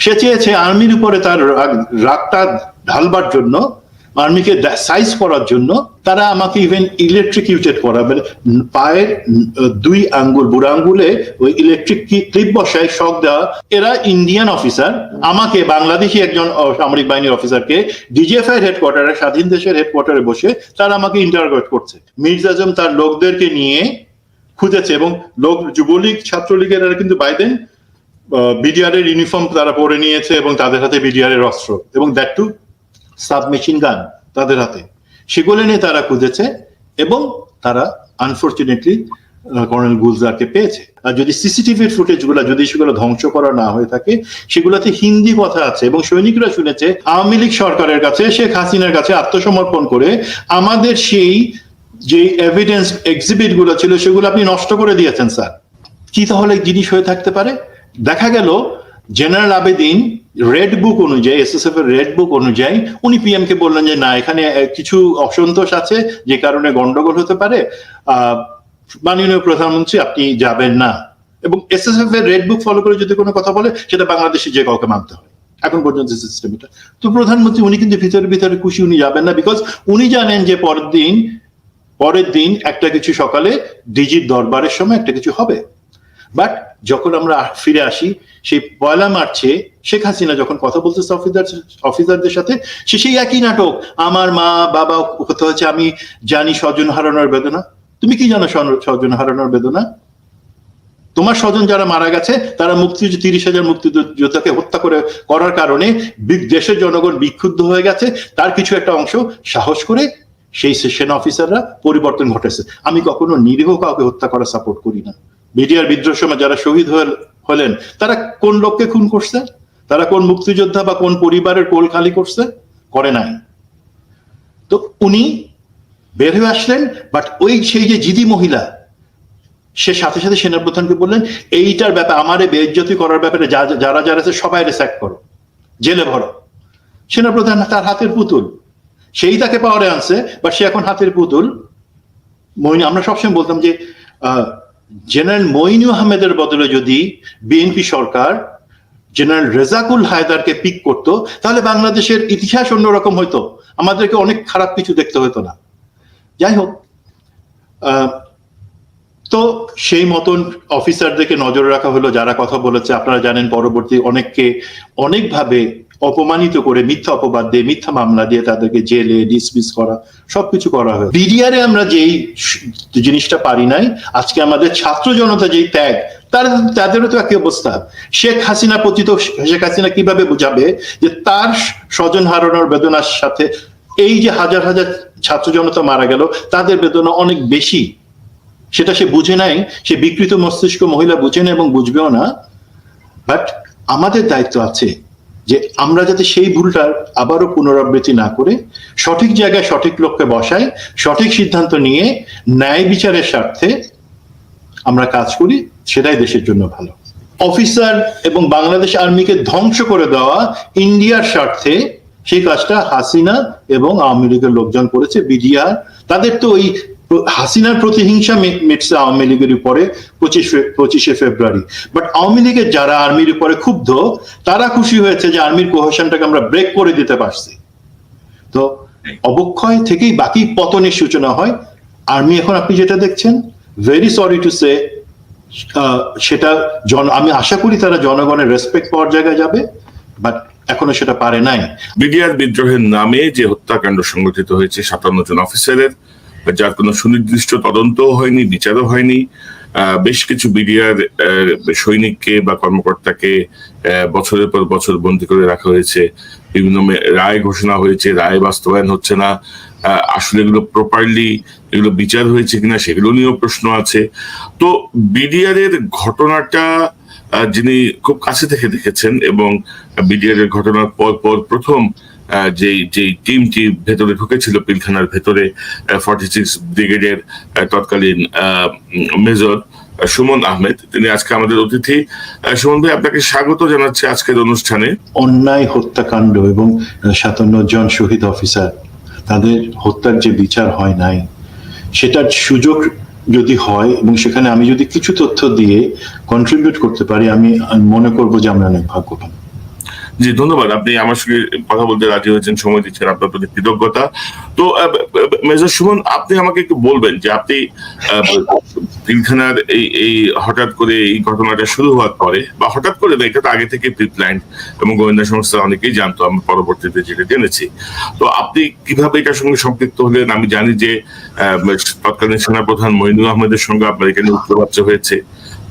সে চেয়েছে আর্মির উপরে তার রাগটা ঢালবার জন্য, আর্মিকে সাইজ করার জন্য তারা আমাকে ইভেন ইলেকট্রিকিউটেড করাবে, পায়ের 2 আঙ্গুল বুড়া আঙ্গুলে ওই ইলেকট্রিক ক্লিপ বসায় শক দেওয়া। এরা ইন্ডিয়ান অফিসার আমাকে, বাংলাদেশি একজন সামরিক বাহিনীর অফিসারকে ডিজিএফআই এর হেডকোয়ার্টারে, স্বাধীন দেশের হেডকোয়ার্টারে বসে তারা আমাকে ইন্টারোগেট করছে। মির্জা আজম তার লোকদেরকে নিয়ে খুঁজেছে, এবং লোক যুবলীগ ছাত্রলীগের কিন্তু বাইদেন বিডিআর এর ইউনিফর্ম তারা পরে নিয়েছে এবং তাদের হাতে বিডিআর এর অস্ত্র, এবং দ্যাট টু সাবমেশিন গান তাদের হাতে। সেগুলো নিয়ে তারা খুঁজেছে এবং তারা আনফরচুনেটলি কর্নেল গুলজারকে পেয়েছে। আর যদি সিসিটিভির ফুটেজ গুলা যদি সেগুলো ধ্বংস করা না হয়ে থাকে, সেগুলোতে হিন্দি কথা আছে এবং সৈনিকরা শুনেছে আওয়ামী লীগ সরকারের কাছে, শেখ হাসিনার কাছে আত্মসমর্পণ করে আমাদের সেই যে এভিডেন্স এক্সিবিট গুলো ছিল সেগুলো আপনি নষ্ট করে দিয়েছেন স্যার। কি তাহলে জিনিস হয়ে থাকতে পারে? দেখা গেল জেনারেল আবেদিন রেড বুক অনুযায়ী, এসএসএফ এর রেড বুক অনুযায়ী উনি পিএম কে বললেন যে না, এখানে কিছু অসন্তোষ আছে যে কারণে গন্ডগোল হতে পারে, মাননীয় প্রধানমন্ত্রী আপনি যাবেন না। এবং এসএসএফ এর রেড বুক ফলো করে যদি কোনো কথা বলে সেটা বাংলাদেশে যে কাউকে মানতে হয়, এখন পর্যন্ত সিস্টেম এটা। তো প্রধানমন্ত্রী উনি কিন্তু ভিতরে ভিতরে খুশি, উনি যাবেন না, বিকজ উনি জানেন যে পরের দিন একটা কিছু সকালে ডিজির দরবারের সময় একটা কিছু হবে। বাট যখন আমরা ফিরে আসি সেই 1 মার্চে শেখ হাসিনা যখন কথা বলতেছে অফিসারদের সাথে, সে সেই একই নাটক, আমার মা বাবা হতে হচ্ছে, আমি জানি স্বজন হারানোর বেদনা। তুমি কি জানো স্বজন হারানোর বেদনা? তোমার স্বজন যারা মারা গেছে তারা 30,000 মুক্তিযোদ্ধাকে হত্যা করার কারণে দেশের জনগণ বিক্ষুব্ধ হয়ে গেছে, তার কিছু একটা অংশ সাহস করে সেই সেনা অফিসাররা পরিবর্তন ঘটেছে। আমি কখনো নিরীহ কাউকে হত্যা করা সাপোর্ট করি না। বিডিআর বিদ্রোহের সময় যারা শহীদ হলেন তারা কোন লোককে খুন করছে? তারা কোন মুক্তিযোদ্ধা বা কোন পরিবারের কোল খালি করছে? করে নাই। তো উনি বের হয়ে আসলেন, বাট ওই সেই যে জিদি মহিলা, সে সাথে সাথে সেনাপ্রধানকে বললেন এইটার ব্যাপারে, আমারে বেইজ্জতি করার ব্যাপারে যারা যারা আছে সবাই স্যাক করো, জেলে ভরো। সেনাপ্রধান তার হাতের পুতুল, সেই তাকে পাওয়ারে আনছে, বাট সে এখন হাতের পুতুল। আমরা সবসময় বলতাম যে জেনারেল মঈনু আহমেদের বদলে যদি বিএনপি সরকার জেনারেল রেজাকুল হায়দারকে পিক করতো তাহলে বাংলাদেশের ইতিহাস অন্যরকম হইতো, আমাদেরকে অনেক খারাপ কিছু দেখতে হতো না। যাই হোক, তো সেই মতন অফিসারদেরকে নজরে রাখা হলো যারা কথা বলেছে। আপনারা জানেন পরবর্তী অনেককে অনেকভাবে অপমানিত করে মিথ্যা অপবাদ দিয়ে, মিথ্যা মামলা দিয়ে তাদেরকে জেলে ডিসমিস করা, সবকিছু করা হয়। বিডিআরে আমরা যেই জিনিসটা পারি নাই, আজকে আমাদের ছাত্র জনতা যেই ত্যাগ, তাদেরও তো একই অবস্থা। শেখ হাসিনা পতিত শেখ হাসিনা কিভাবে বুঝাবে যে তার স্বজন হারানোর বেদনার সাথে এই যে হাজার হাজার ছাত্র জনতা মারা গেল তাদের বেদনা অনেক বেশি? সেটা সে বুঝে নাই, সে বিকৃত মস্তিষ্ক মহিলা বুঝে না এবং বুঝবেও না। বাট আমাদের দায়িত্ব আছে যে আমরা যাতে সেই ভুলটার আবারও পুনরাবৃত্তি না করে সঠিক জায়গায় সঠিক লোককে বসাই, সঠিক সিদ্ধান্ত নিয়ে ন্যায় বিচারের স্বার্থে আমরা কাজ করি, সেটাই দেশের জন্য ভালো। অফিসার এবং বাংলাদেশ আর্মিকে ধ্বংস করে দেওয়া ইন্ডিয়ার স্বার্থে, সেই কাজটা হাসিনা এবং আওয়ামী লীগের লোকজন করেছে। বিডিআর তাদের তো ওই হাসিনার প্রতিহিংসা মিটছে আওয়ামী লীগের উপরে 25শে ফেব্রুয়ারি। বাট আওয়ামী লীগের যারা আর্মির উপরে ক্ষুব্ধ, তারা খুশি হয়েছে যে আর্মির কোহেশনটাকে আমরা ব্রেক করে দিতে পারছি। তো অবক্ষয় থেকেই বাকি পতনের সূচনা হয়। আর্মি এখন আপনি যেটা দেখছেন, ভেরি সরি টু সে, সেটা আমি আশা করি তারা জনগণের রেসপেক্ট পাওয়ার জায়গায় যাবে, বাট এখনো সেটা পারে নাই। বিডিআর বিদ্রোহের নামে যে হত্যাকাণ্ড সংঘটিত হয়েছে 57 জন অফিসারের, যার কোনো সুনির্দিষ্ট তদন্তও হয়নি, বিচারও হয়নি, বেশ কিছু বিডিআর সৈনিককে বা কর্মকর্তাকে বছরের পর বছর বন্দী করে রাখা হয়েছে, বিভিন্ন রায় ঘোষণা হয়েছে, রায় বাস্তবায়ন হচ্ছে না। আসলে এগুলো প্রপারলি এগুলো বিচার হয়েছে কিনা সেগুলো নিয়েও প্রশ্ন আছে। তো বিডিআর এর ঘটনাটা যিনি খুব কাছে থেকে দেখেছেন এবং বিডিআর এর ঘটনার পর প্রথম যে টিমটি ভেতরে ঢুকেছিল পিলখানার ভেতরে, 46 ব্রিগেডের তৎকালীন মেজর সুমন আহমেদ, তিনি আজকে আমাদের অতিথি। সুমন ভাই, আপনাকে স্বাগত জানাচ্ছি আজকের অনুষ্ঠানে। অন্যায় হত্যাকাণ্ড এবং 57 জন শহীদ অফিসার, তাদের হত্যার যে বিচার হয় নাই, সেটার সুযোগ যদি হয় এবং সেখানে আমি যদি কিছু তথ্য দিয়ে কন্ট্রিবিউট করতে পারি, আমি মনে করব যে আমরা অনেক ভাগ্যবান। জি, ধন্যবাদ। আপনি আমার সঙ্গে কথা বলতে রাজি হয়েছেন, সময় দিচ্ছেন, আপনার প্রতি কৃতজ্ঞতা। তো মেজর সুমন, আপনি আমাকে একটু বলবেন যে আপনি পিলখানার এই হঠাৎ করে এই ঘটনাটা শুরু হওয়ার পরে, বা হঠাৎ করে না, এটা তো আগে থেকে প্রিপ্ল্যান্ড এবং গোয়েন্দা সংস্থা অনেকেই জানতো, আমি পরবর্তীতে যেটা জেনেছি। তো আপনি কিভাবে এটার সঙ্গে সম্পৃক্ত হলেন? আমি জানি যে তৎকালীন সেনাপ্রধান মঈনুল আহমেদের সঙ্গে আপনার এখানে উচ্চবাচ্য হয়েছে,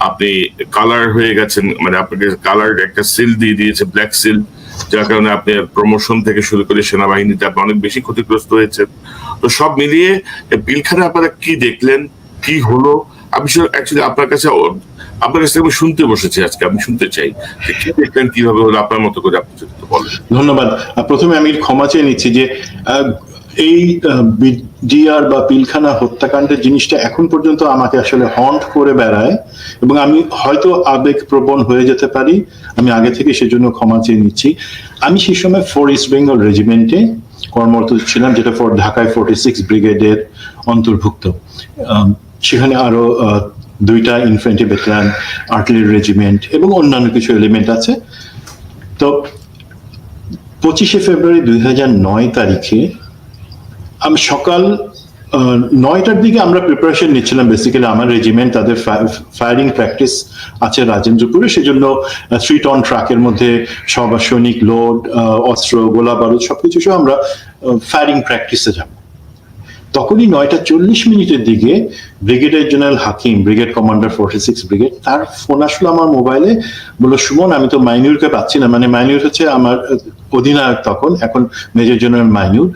আপনি কালার হয়ে গেছেন, মানে আপনাকে কালার একটা সিল দিয়ে দিয়েছে, ব্ল্যাক সিল, যার কারণে আপনি প্রমোশন থেকে শুরু করে সেনাবাহিনীতে আপনি অনেক বেশি ক্ষতিগ্রস্ত হয়েছেন। তো সব মিলিয়ে পিলখানা আপনারা কি দেখলেন, কি হলো? আমি অ্যাকচুয়ালি আপনার কাছে আমি শুনতে বসেছি আজকে, আমি শুনতে চাই যে কি দেখলেন, কিভাবে হলো, আপনার মতো করে আপনি যদি বলেন। ধন্যবাদ। প্রথমে আমি ক্ষমা চেয়ে নিচ্ছি যে এই বিডিআর বা পিলখানা হত্যাকাণ্ডের জিনিসটা এখন পর্যন্ত আমাকে আসলে হন্ট করে বেড়ায়, এবং আমি হয়তো আবেগপ্রবণ হয়ে যেতে পারি। আমি আগে থেকে সেজন্য ক্ষমা চেয়ে নিচ্ছি। আমি সেই সময় 4 ইস্ট বেঙ্গল রেজিমেন্টে কর্মরত ছিলাম, যেটা ঢাকায় 46 ব্রিগেডের অন্তর্ভুক্ত। সেখানে আরো 2টা ইনফ্যান্ট্রি ব্যাটালিয়ন, আর্টিলারি রেজিমেন্ট এবং অন্যান্য কিছু এলিমেন্ট আছে। তো 25শে ফেব্রুয়ারি 2009 তারিখে আমি সকাল 9টার দিকে আমরা প্রিপারেশন নিচ্ছিলাম। বেসিক্যালি আমার রেজিমেন্ট, তাদের ফায়ারিং প্র্যাকটিস আছে রাজেন্দ্রপুরে, সেজন্য 3 টন ট্রাকের মধ্যে সব সৈনিক লোড, অস্ত্র, গোলা বারুদ সবকিছু সহ আমরা ফায়ারিং প্র্যাকটিসে যাব। তখনই 9:40 দিকে ব্রিগেডিয়ার জেনারেল হাকিম, ব্রিগেড কমান্ডার 46 ব্রিগেড, তার ফোন আসলো আমার মোবাইলে। বললো, সুমন, আমি তো মাইনুরকে পাচ্ছি না। মানে মাইনুর হচ্ছে আমার অধিনায়ক তখন, এখন মেজর জেনারেল মাইনুর।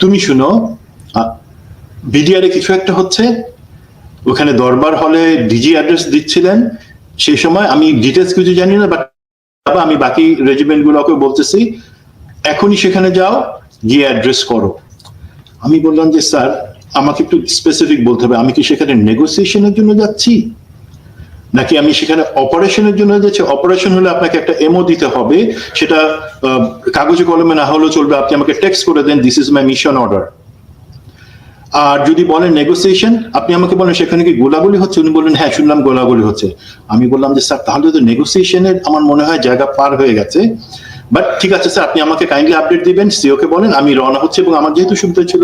তুমি শুনো, বিডিআর কিছু একটা হচ্ছে। ওখানে দরবার হলে ডিজি অ্যাড্রেস দিচ্ছিলেন সেই সময়। আমি ডিটেলস কিছু জানি না, বাট আমি বাকি রেজিমেন্ট গুলোকে বলতেছি এখনই সেখানে যাও, গিয়ে অ্যাড্রেস করো। আমি বললাম যে স্যার, আমাকে একটু স্পেসিফিক বলতে হবে, আমি কি সেখানে নেগোসিয়েশনের জন্য যাচ্ছি নাকি আমি সেখানে অপারেশনের জন্য যাচ্ছি? অপারেশন হলে আপনাকে একটা এমও দিতে হবে, সেটা কাগজে কলমে না হলেও চলবে, আপনি আমাকে টেক্সট করে দেন, this is my mission order. আর যদি বলেন নেগোসিয়েশন, আপনি আমাকে বলেন সেখানে কি গোলাগুলি হচ্ছে? উনি বললেন হ্যাঁ, শুনলাম গোলাগুলি হচ্ছে। আমি বললাম যে স্যার, তাহলে তো নেগোসিয়েশনের আমার মনে হয় জায়গা পার হয়ে গেছে। বাট ঠিক আছে স্যার, আপনি আমাকে কাইন্ডলি আপডেট দিবেন, সিও কে বলেন আমি রওনা হচ্ছে। এবং আমার যেহেতু শুনতে ছিল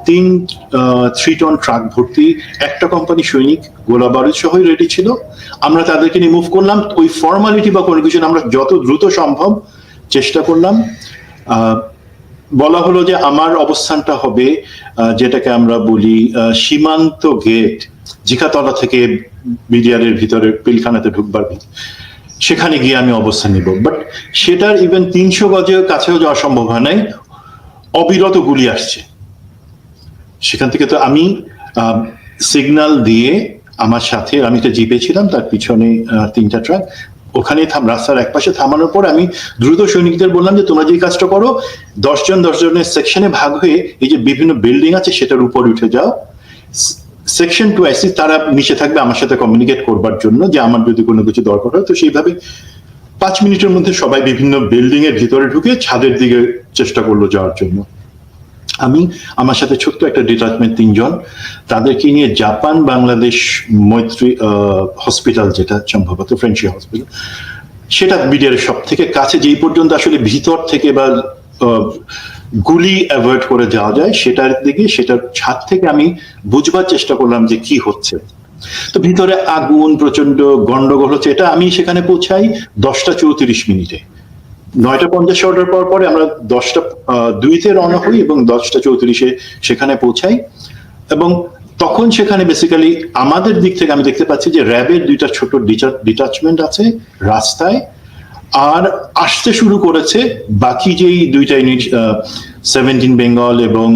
3 টন ট্রাক ভর্তি একটা কোম্পানি সৈনিক গোলা বারুদ সহই রেডি ছিল, আমরা তাদেরকে নিয়ে মুভ করলাম। ওই ফর্মালিটি বা কোনো কিছু আমরা যত দ্রুত সম্ভব চেষ্টা করলাম। বলা হলো যে আমার অবস্থানটা হবে যেটাকে আমরা বলি সীমান্ত গেট, জিকাতলা থেকে বিডিআর এর ভিতরে পিলখানাতে ঢুকবার, সেখানে গিয়ে আমি অবস্থান নিব। বাট সেটার ইভেন 300 গজের কাছেও যাওয়া সম্ভব হয় নাই, অবিরত গুলি আসছে সেখান থেকে। তো আমি সিগন্যাল দিয়ে আমার সাথে, আমি একটা জিপে ছিলাম, তার পিছনে 3টা ট্রাক, ওখানে রাস্তার একপাশে থামানোর পর আমি দ্রুত সৈনিকদের বললাম যে তোমরা যে কাজটা করো, 10 জনের সেকশনে ভাগ হয়ে এই যে বিভিন্ন বিল্ডিং আছে সেটার উপর উঠে যাও। সেকশন 2 আইসি তারা নিচে থাকবে আমার সাথে কমিউনিকেট করবার জন্য, যে আমার যদি কোনো কিছু দরকার হয়। তো সেইভাবে 5 মিনিটের মধ্যে সবাই বিভিন্ন বিল্ডিং এর ভিতরে ঢুকে ছাদের দিকে চেষ্টা করলো যাওয়ার জন্য। আমি আমার সাথে ছোট্ট একটা ডিটাচমেন্ট 3 জন, তাদেরকে নিয়ে জাপান বাংলাদেশ মৈত্রী হসপিটাল, যেটা সম্ভবত ফ্রেন্ডশিপ হসপিটাল, সেটা বিডিআর সব থেকে কাছে, যেই পর্যন্ত আসলে ভিতর থেকে বা গুলি অ্যাভয়েড করে যাওয়া যায় সেটার দিকে, সেটার ছাদ থেকে আমি বুঝবার চেষ্টা করলাম যে কি হচ্ছে। তো ভিতরে আগুন, প্রচন্ড গন্ডগোল হচ্ছে। এটা আমি সেখানে পৌঁছাই 10:34। 9:50 অর্ডার পাওয়ার পরে আমরা 10:02 রওনা হই এবং 10:34 সেখানে পৌঁছাই। এবং তখন সেখানে বেসিক্যালি আমাদের দিক থেকে আমি দেখতে পাচ্ছি যে র্যাবের 2টা ছোট ডিটাচমেন্ট আছে রাস্তায়, আর আসতে শুরু করেছে বাকি যেই 2টা ইউনিট, 17 বেঙ্গল এবং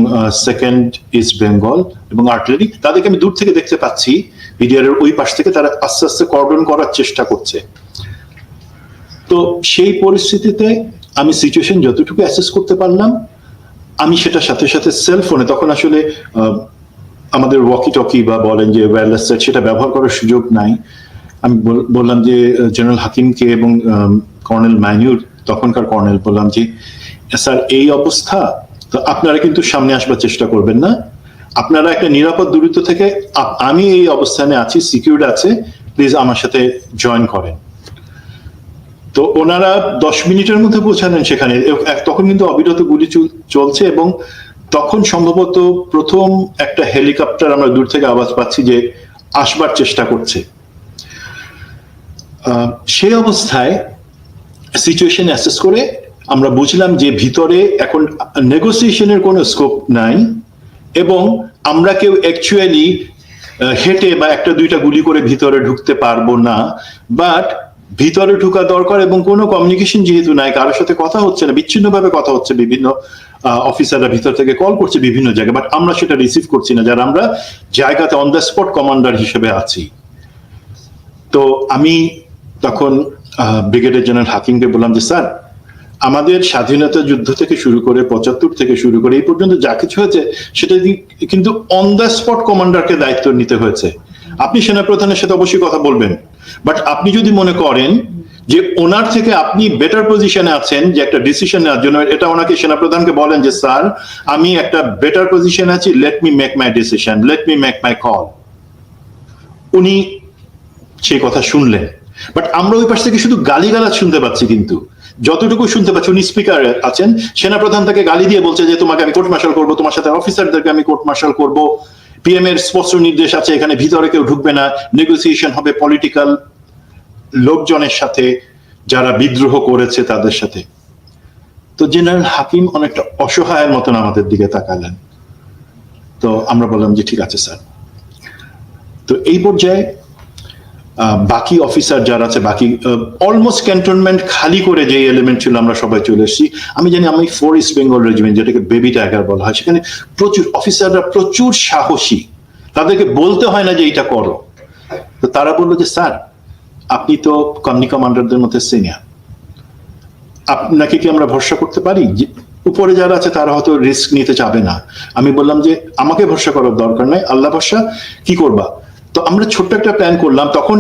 2nd ইস্ট বেঙ্গল এবং আর্টিলারি, তাদেরকে আমি দূর থেকে দেখতে পাচ্ছি। বিডিআর এর ওই পাশ থেকে তারা আস্তে আস্তে কর্ডন করার চেষ্টা করছে। তো সেই পরিস্থিতিতে আমি সিচুয়েশন যতটুকু অ্যাসেস করতে পারলাম, আমি সেটা সাথে সাথে সেল ফোনে, তখন আসলে আমাদের ওয়াকি টকি বা বলেন যে ওয়্যারলেস সেট, সেটা ব্যবহার করার সুযোগ নাই। আমি বললাম যে জেনারেল হাকিমকে এবং কর্নেল মাইনুর, তখনকার কর্নেল, বললাম যে স্যার এই অবস্থা, তো আপনারা কিন্তু সামনে আসবার চেষ্টা করবেন না, আপনারা একটা নিরাপদ দূরত্ব থেকে, আমি এই অবস্থানে আছি, সিকিউরড আছে, প্লিজ আমার সাথে জয়েন করেন। তো ওনারা 10 মিনিটের মধ্যে পৌঁছালেন সেখানে। তখন কিন্তু অবিরত গুলি চলছে, এবং তখন সম্ভবত প্রথম একটা হেলিকপ্টার আমরা দূর থেকে আওয়াজ পাচ্ছি যে আসবার চেষ্টা করছে। সেই অবস্থায় সিচুয়েশন অ্যাসেস করে আমরা বুঝলাম যে ভিতরে এখন নেগোসিয়েশনের কোনো স্কোপ নাই, এবং আমরা কেউ অ্যাকচুয়ালি হেঁটে বা একটা দুইটা গুলি করে ভিতরে ঢুকতে পারবো না। বাট ভিতরে ঢুকা দরকার, এবং কোনো কমিউনিকেশন যেহেতু নাই, কারোর সাথে কথা হচ্ছে না, বিচ্ছিন্নভাবে কথা হচ্ছে, বিভিন্ন অফিসাররা ভিতর থেকে কল করছে বিভিন্ন জায়গায়, বাট আমরা সেটা রিসিভ করছি না, যারা আমরা জায়গাতে অন দ্য স্পট কমান্ডার হিসেবে আছি। তো আমি তখন ব্রিগেডিয়ার জেনারেল হাকিমকে বললাম যে স্যার, আমাদের স্বাধীনতা যুদ্ধ থেকে শুরু করে 75 থেকে শুরু করে এই পর্যন্ত যা কিছু হয়েছে সেটা কিন্তু অন দ্য স্পট কমান্ডারকে দায়িত্ব নিতে হয়েছে। আপনি সেনাপ্রধানের সাথে অবশ্যই কথা বলবেন, বাট আপনি যদি মনে করেন যে ওনার থেকে আপনি বেটার পজিশনে আছেন যে একটা ডিসিশন নেওয়ার জন্য, এটা ওনাকে সেনাপ্রধানকে বলেন যে স্যার, আমি একটা বেটার পজিশনে আছি, let me make my decision, let me make my call. উনি সেই কথা শুনলেন, বাট আমরা ওই পাশ থেকে শুধু গালিগালাজ শুনতে পাচ্ছি। কিন্তু যতটুকু শুনতে পাচ্ছি, উনি স্পিকার আছেন, সেনাপ্রধান তাকে গালি দিয়ে বলছে যে তোমাকে আমি কোর্ট মার্শাল করবো, তোমার সাথে অফিসারদেরকে আমি কোর্ট মার্শাল করবো, পিএম এর স্পষ্ট নির্দেশ আছে এখানে ভিতরে কেউ ঢুকবে না, নেগোসিয়েশন হবে পলিটিক্যাল লোকজনের সাথে যারা বিদ্রোহ করেছে তাদের সাথে। তো জেনারেল হাকিম অনেকটা অসহায়ের মতন আমাদের দিকে তাকালেন। তো আমরা বললাম যে ঠিক আছে স্যার। তো এই পর্যায়ে বাকি অফিসার যারা আছে, বাকি অলমোস্ট ক্যান্টনমেন্ট খালি করে যে এলিমেন্ট ছিল আমরা সবাই চলে এসেছি। আমি জানি আমি 4 ইস্ট বেঙ্গল রেজিমেন্ট, যেটাকে বেবি টাইগার বলা হয়, সেখানে প্রচুর অফিসাররা প্রচুর সাহসী, তাদেরকে বলতে হয় না যে এইটা করো। তো তারা বললো যে স্যার, আপনি তো কমিউনি কমান্ডারদের মধ্যে সিনিয়র, আপনাকে কি আমরা ভরসা করতে পারি? উপরে যারা আছে তারা হয়তো রিস্ক নিতে চাবে না। আমি বললাম যে আমাকে ভরসা করার দরকার নাই, আল্লাহ ভরসা, কি করবা? তো আমরা ছোট্ট একটা প্ল্যান করলাম। তখন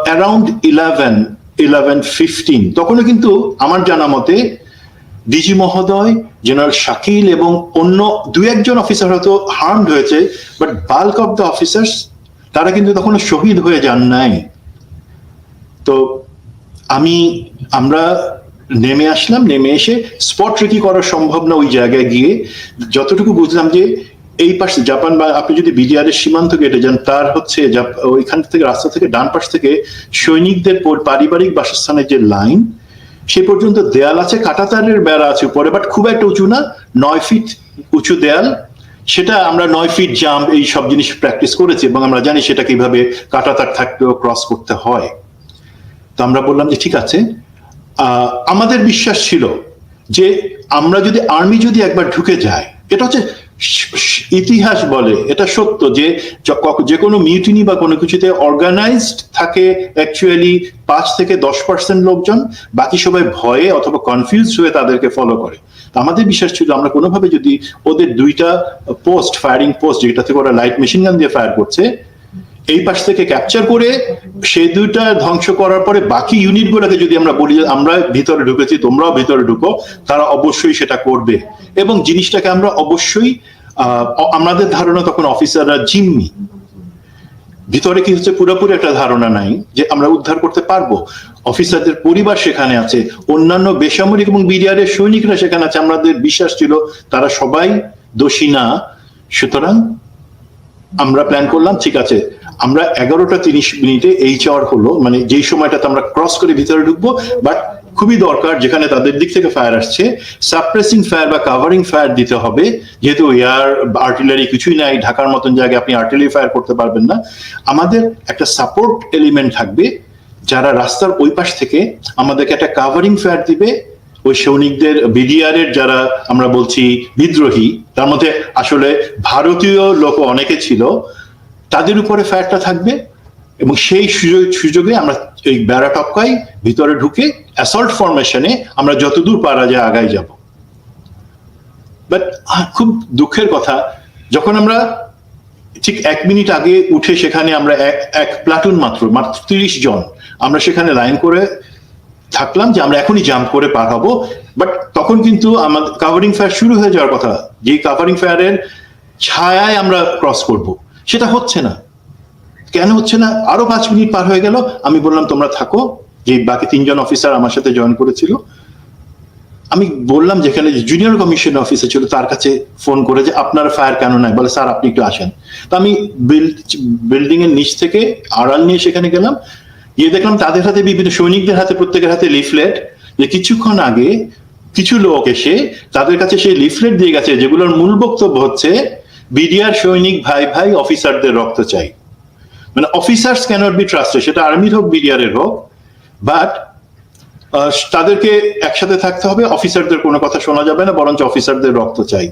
অ্যারাউন্ড 11:15 তখনও কিন্তু আমার জানা মতে ডিজি মহোদয়, জেনারেল শাকিল এবং অন্য 2-1 অফিসার হয়তো হার্মড হয়েছে, but bulk of the officers তারা কিন্তু তখনও শহীদ হয়ে যান নাই। তো আমরা নেমে আসলাম, নেমে এসে স্পট রেকি করা সম্ভব না ওই জায়গায় গিয়ে। যতটুকু বুঝলাম যে এই পাশে জাপান, বা আপনি যদি বিডিআর এর সীমান্ত কেটে যান, তার হচ্ছে ওইখান থেকে রাস্তা থেকে ডান পাশ থেকে সৈনিকদের পারিবারিক বাসস্থানের যে লাইন, সে পর্যন্ত দেয়াল আছে, কাঁটাতারের বেড়া আছে উপরে, বাট খুব একটা উঁচু না, 9 ফিট উঁচু দেয়াল। সেটা আমরা 9 ফিট জাম্প এই সব জিনিস প্র্যাকটিস করেছি, এবং আমরা জানি সেটা কিভাবে কাঁটাতার থাকলেও ক্রস করতে হয়। তো আমরা বললাম যে ঠিক আছে। আমাদের বিশ্বাস ছিল যে আমরা যদি আর্মি যদি একবার ঢুকে যায়, এটা হচ্ছে ইতিহাস বলে, এটা সত্য যে কোনো মিউটিনি বা কোনো কিছুতে অর্গানাইজড থাকে অ্যাকচুয়ালি 5 থেকে 10% লোকজন, বাকি সবাই ভয়ে অথবা কনফিউজ হয়ে তাদেরকে ফলো করে। আমাদের বিশ্বাস ছিল আমরা কোনোভাবে যদি ওদের 2টা পোস্ট, ফায়ারিং পোস্ট, যেটা থেকে ওরা লাইট মেশিন গান দিয়ে ফায়ার করছে, এই পাশ থেকে ক্যাপচার করে সেই 2টা ধ্বংস করার পরে বাকি ইউনিট গুলোকে যদি আমরা বলি যে আমরা ভিতরে ঢুকেছি, তোমরাও ভিতরে ঢুকো, তারা অবশ্যই সেটা করবে। এবং জিনিসটাকে আমরা অবশ্যই, আমাদের ধারণা তখন অফিসাররা জিম্মি, ভিতরে কি হচ্ছে পুরোপুরি একটা ধারণা নাই যে আমরা উদ্ধার করতে পারবো। অফিসারদের পরিবার সেখানে আছে, অন্যান্য বেসামরিক এবং বিডিআর এর সৈনিকরা সেখানে আছে, আমাদের বিশ্বাস ছিল তারা সবাই দোষী না। সুতরাং আমরা প্ল্যান করলাম ঠিক আছে, আমরা 11:30 HR হলো, মানে যেই সময়টাতে আমরা ক্রস করে ভিতরে ঢুকবো, বাট খুবই দরকার যেখানে তাদের দিক থেকে ফায়ার আসছে সাপ্রেসিং ফায়ার বা কাভারিং ফায়ার দিতে হবে, যেহেতু এয়ার আর্টিলারি কিছুই নাই, ঢাকার মতন জায়গায় আপনি আর্টিলারি ফায়ার করতে পারবেন না। আমাদের একটা সাপোর্ট এলিমেন্ট থাকবে যারা রাস্তার ওই পাশ থেকে আমাদেরকে একটা কাভারিং ফায়ার দিবে। ওই সৈনিকদের, বিডিআর এর যারা আমরা বলছি বিদ্রোহী, তার মধ্যে আসলে ভারতীয় লোক অনেকে ছিল, তাদের উপরে ফায়ারটা থাকবে, এবং সেই সুযোগে আমরা এই বেড়া টপকাই ভিতরে ঢুকে অ্যাসল্ট ফরমেশনে আমরা যতদূর পারা যায় আগাই যাব। বাট খুব দুঃখের কথা, যখন আমরা ঠিক 1 মিনিট আগে উঠে সেখানে আমরা এক প্লাটুন মাত্র 30 জন আমরা সেখানে লাইন করে থাকলাম যে আমরা এখনই জাম্প করে পার হবো। বাট তখন কিন্তু আমাদের কাভারিং ফায়ার শুরু হয়ে যাওয়ার কথা, যে কাভারিং ফায়ারের ছায়ায় আমরা ক্রস করব, সেটা হচ্ছে না। কেন হচ্ছে না? আরো 5 মিনিট পার হয়ে গেল। আমি বললাম তোমরা থাকো, যে বাকি 3 জন অফিসার আমার সাথে জয়েন করেছিল, আমি বললাম যেখানে জুনিয়র কমিশন অফিসার ছিল তার কাছে ফোন করে যে আপনার ফায়ার কেন নাই, বলে স্যার আপনি একটু আসেন। তো আমি বিল্ডিং এর নিচ থেকে আড়াল নিয়ে সেখানে গেলাম, গিয়ে দেখলাম তাদের হাতে বিভিন্ন সৈনিকদের হাতে প্রত্যেকের হাতে লিফলেট, যে কিছুক্ষণ আগে কিছু লোক এসে তাদের কাছে সেই লিফলেট দিয়ে গেছে যেগুলোর মূল বক্তব্য হচ্ছে বিডিআর সৈনিক ভাই ভাই অফিসারদের রক্ত চাই। মানে অফিসার্স ক্যানট বি ট্রাস্টেড, সেটা আর্মির হোক বিডিআর এর হোক, বাট তাদেরকে একসাথে থাকতে হবে, অফিসারদের কোনো কথা শোনা যাবে না, বরঞ্চ অফিসারদের রক্ত চাই।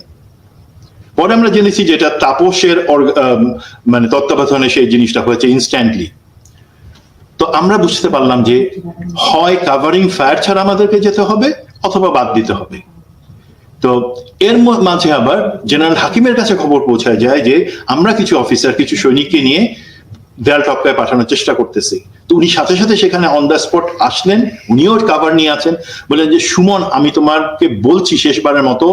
পরে আমরা জেনেছি যেটা তাপসের মানে তত্ত্বাবধানে সেই জিনিসটা হয়েছে ইনস্ট্যান্টলি। তো আমরা বুঝতে পারলাম যে হয় কাভারিং ফায়ার ছাড়া আমাদেরকে যেতে হবে অথবা বাদ দিতে হবে। তো এর মাঝে আবার জেনারেল হাকিমের কাছে খবর পৌঁছায় যায় যে আমরা কিছু অফিসার কিছু সৈনিককে নিয়ে দেয়াল টপকায় পাঠানোর চেষ্টা করতেছি। তো উনি সাথে সাথে সেখানে অন দ্য স্পট আসলেন, উনিও কাভার নিয়ে আছেন, বললেন যে সুমন আমি তোমাকে বলছি শেষবারের মতো,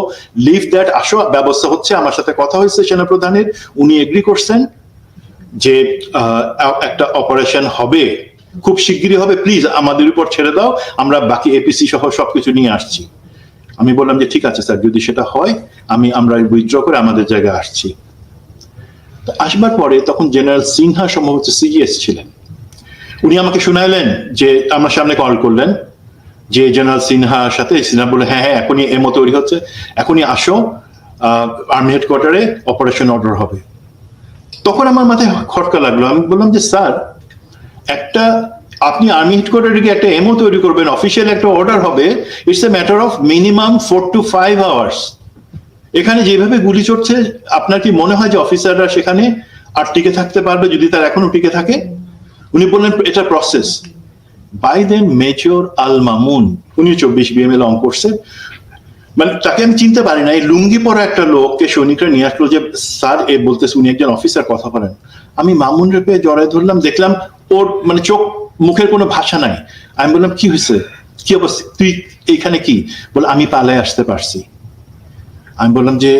লিভ দ্যাট, আসো, ব্যবস্থা হচ্ছে, আমার সাথে কথা হয়েছে সেনাপ্রধানের, উনি এগ্রি করছেন যে একটা অপারেশন হবে, খুব শিগগিরই হবে, প্লিজ আমাদের উপর ছেড়ে দাও, আমরা বাকি এপিসি সহ সবকিছু নিয়ে আসছি। আমি বললাম যে ঠিক আছে স্যার, যদি সেটা হয় আমরা উইথড্র করে আমাদের জায়গায় আসছি। আসবার পরে তখন জেনারেল সিনহা সম্ভবত সিজিএস ছিলেন, উনি আমাকে শুনাইলেন যে আমার সামনে কল করলেন যে জেনারেল সিনহার সাথে, সিনহা বলে হ্যাঁ হ্যাঁ এখনই এমও তৈরি হচ্ছে, এখনই আসো, আর্মি হেডকোয়ার্টারে অপারেশন অর্ডার হবে। তখন আমার মাথায় খটকা লাগলো, আমি বললাম যে স্যার একটা আপনি আর্মি হেডকোয়ার্টারে গিয়ে একটা এমও তৈরি করবেন, অফিসিয়াল একটা অর্ডার হবে, it's a matter of minimum 4 to 5 hours. এখানে যেভাবে গুলি চড়ছে আপনার কি মনে হয় যে অফিসাররা সেখানে আর টিকে থাকতে পারবে যদি তার এখনো টিকে থাকে? উনি বললেন এটা process. By then major Al Mamun, উনি 24 BML অন করছে, মানে তাকে আমি চিনতে পারি না, এই লুঙ্গি পরা একটা লোককে সৈনিকরা নিয়ে আসলো যে স্যার এ বলতেছে উনি একজন অফিসার, কথা বলেন। আমি মামুন রে পেয়ে জড়ায় ধরলাম, দেখলাম ওর মানে চোখ মুখের কোনো ভাষা নাই। আমি বললাম কি হয়েছে, কি অবস্থা, তুই এখানে কি? বলে আমি পালায় আসতে পারছি। আমি বললাম যে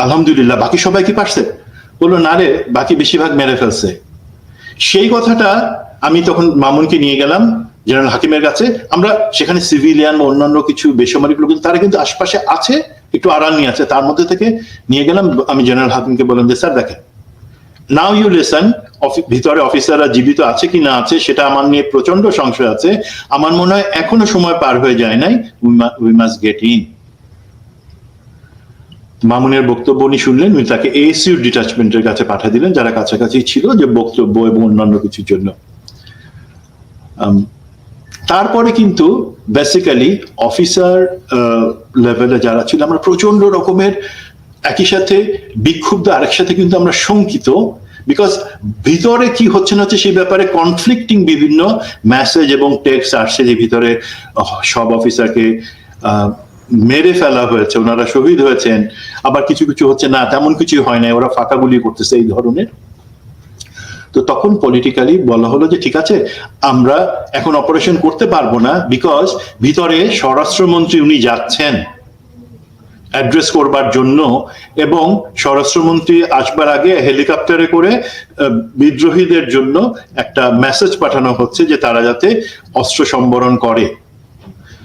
আলহামদুলিল্লাহ, বাকি সবাই কি পারছে? বললো না রে, বাকি বেশিরভাগ মেরে ফেলছে। সেই কথাটা আমি তখন মামুনকে নিয়ে গেলাম জেনারেল হাকিমের কাছে। আমরা সেখানে সিভিলিয়ান বা অন্যান্য কিছু বেসামরিক লোক তারা কিন্তু আশপাশে আছে, একটু আড়াল নিয়ে আছে, তার মধ্যে থেকে নিয়ে গেলাম। আমি জেনারেল হাকিমকে বললাম যে স্যার দেখেন, নাও ইউ লিসেন, ভিতরে অফিসাররা জীবিত আছে কি না আছে সেটা আমার নিয়ে প্রচন্ড সংশয় আছে, আমার মনে হয় এখনো সময় পার হয়ে যায় নাই, উই মাস্ট গেট ইন। মামুনের বক্তব্য উনি শুনলেন, উনি তাকে এএসইউ ডিটাচমেন্টের কাছে পাঠিয়ে দিলেন, যারা কাছাকাছি ছিল, যে বক্তব্য এবং অন্যান্য কিছুর জন্য। তারপরে কিন্তু বেসিক্যালি অফিসার লেভেলে যারা ছিল আমরা প্রচন্ড রকমের একই সাথে বিক্ষুব্ধ, আরেক সাথে কিন্তু আমরা শঙ্কিত, বিকজ ভিতরে কি হচ্ছে না হচ্ছে সেই ব্যাপারে কনফ্লিক্টিং বিভিন্ন মেসেজ এবং টেক্সট আসছে, যে ভিতরে সব অফিসারকে মেরে ফেলা হয়েছে, ওনারা শহীদ হয়েছেন, আবার কিছু কিছু হচ্ছে না তেমন কিছু হয় না, ওরা ফাঁকা গুলি করতেছে, এই ধরনের। তো তখন পলিটিক্যালি বলা হলো যে ঠিক আছে, আমরা এখন অপারেশন করতে পারবো না, বিকজ ভিতরে স্বরাষ্ট্রমন্ত্রী উনি যাচ্ছেন অ্যাড্রেস করবার জন্য, এবং স্বরাষ্ট্রমন্ত্রী আসবার আগে হেলিকপ্টারে করে বিদ্রোহীদের জন্য একটা মেসেজ পাঠানো হচ্ছে যে তারা যাতে অস্ত্র সম্বরণ করে।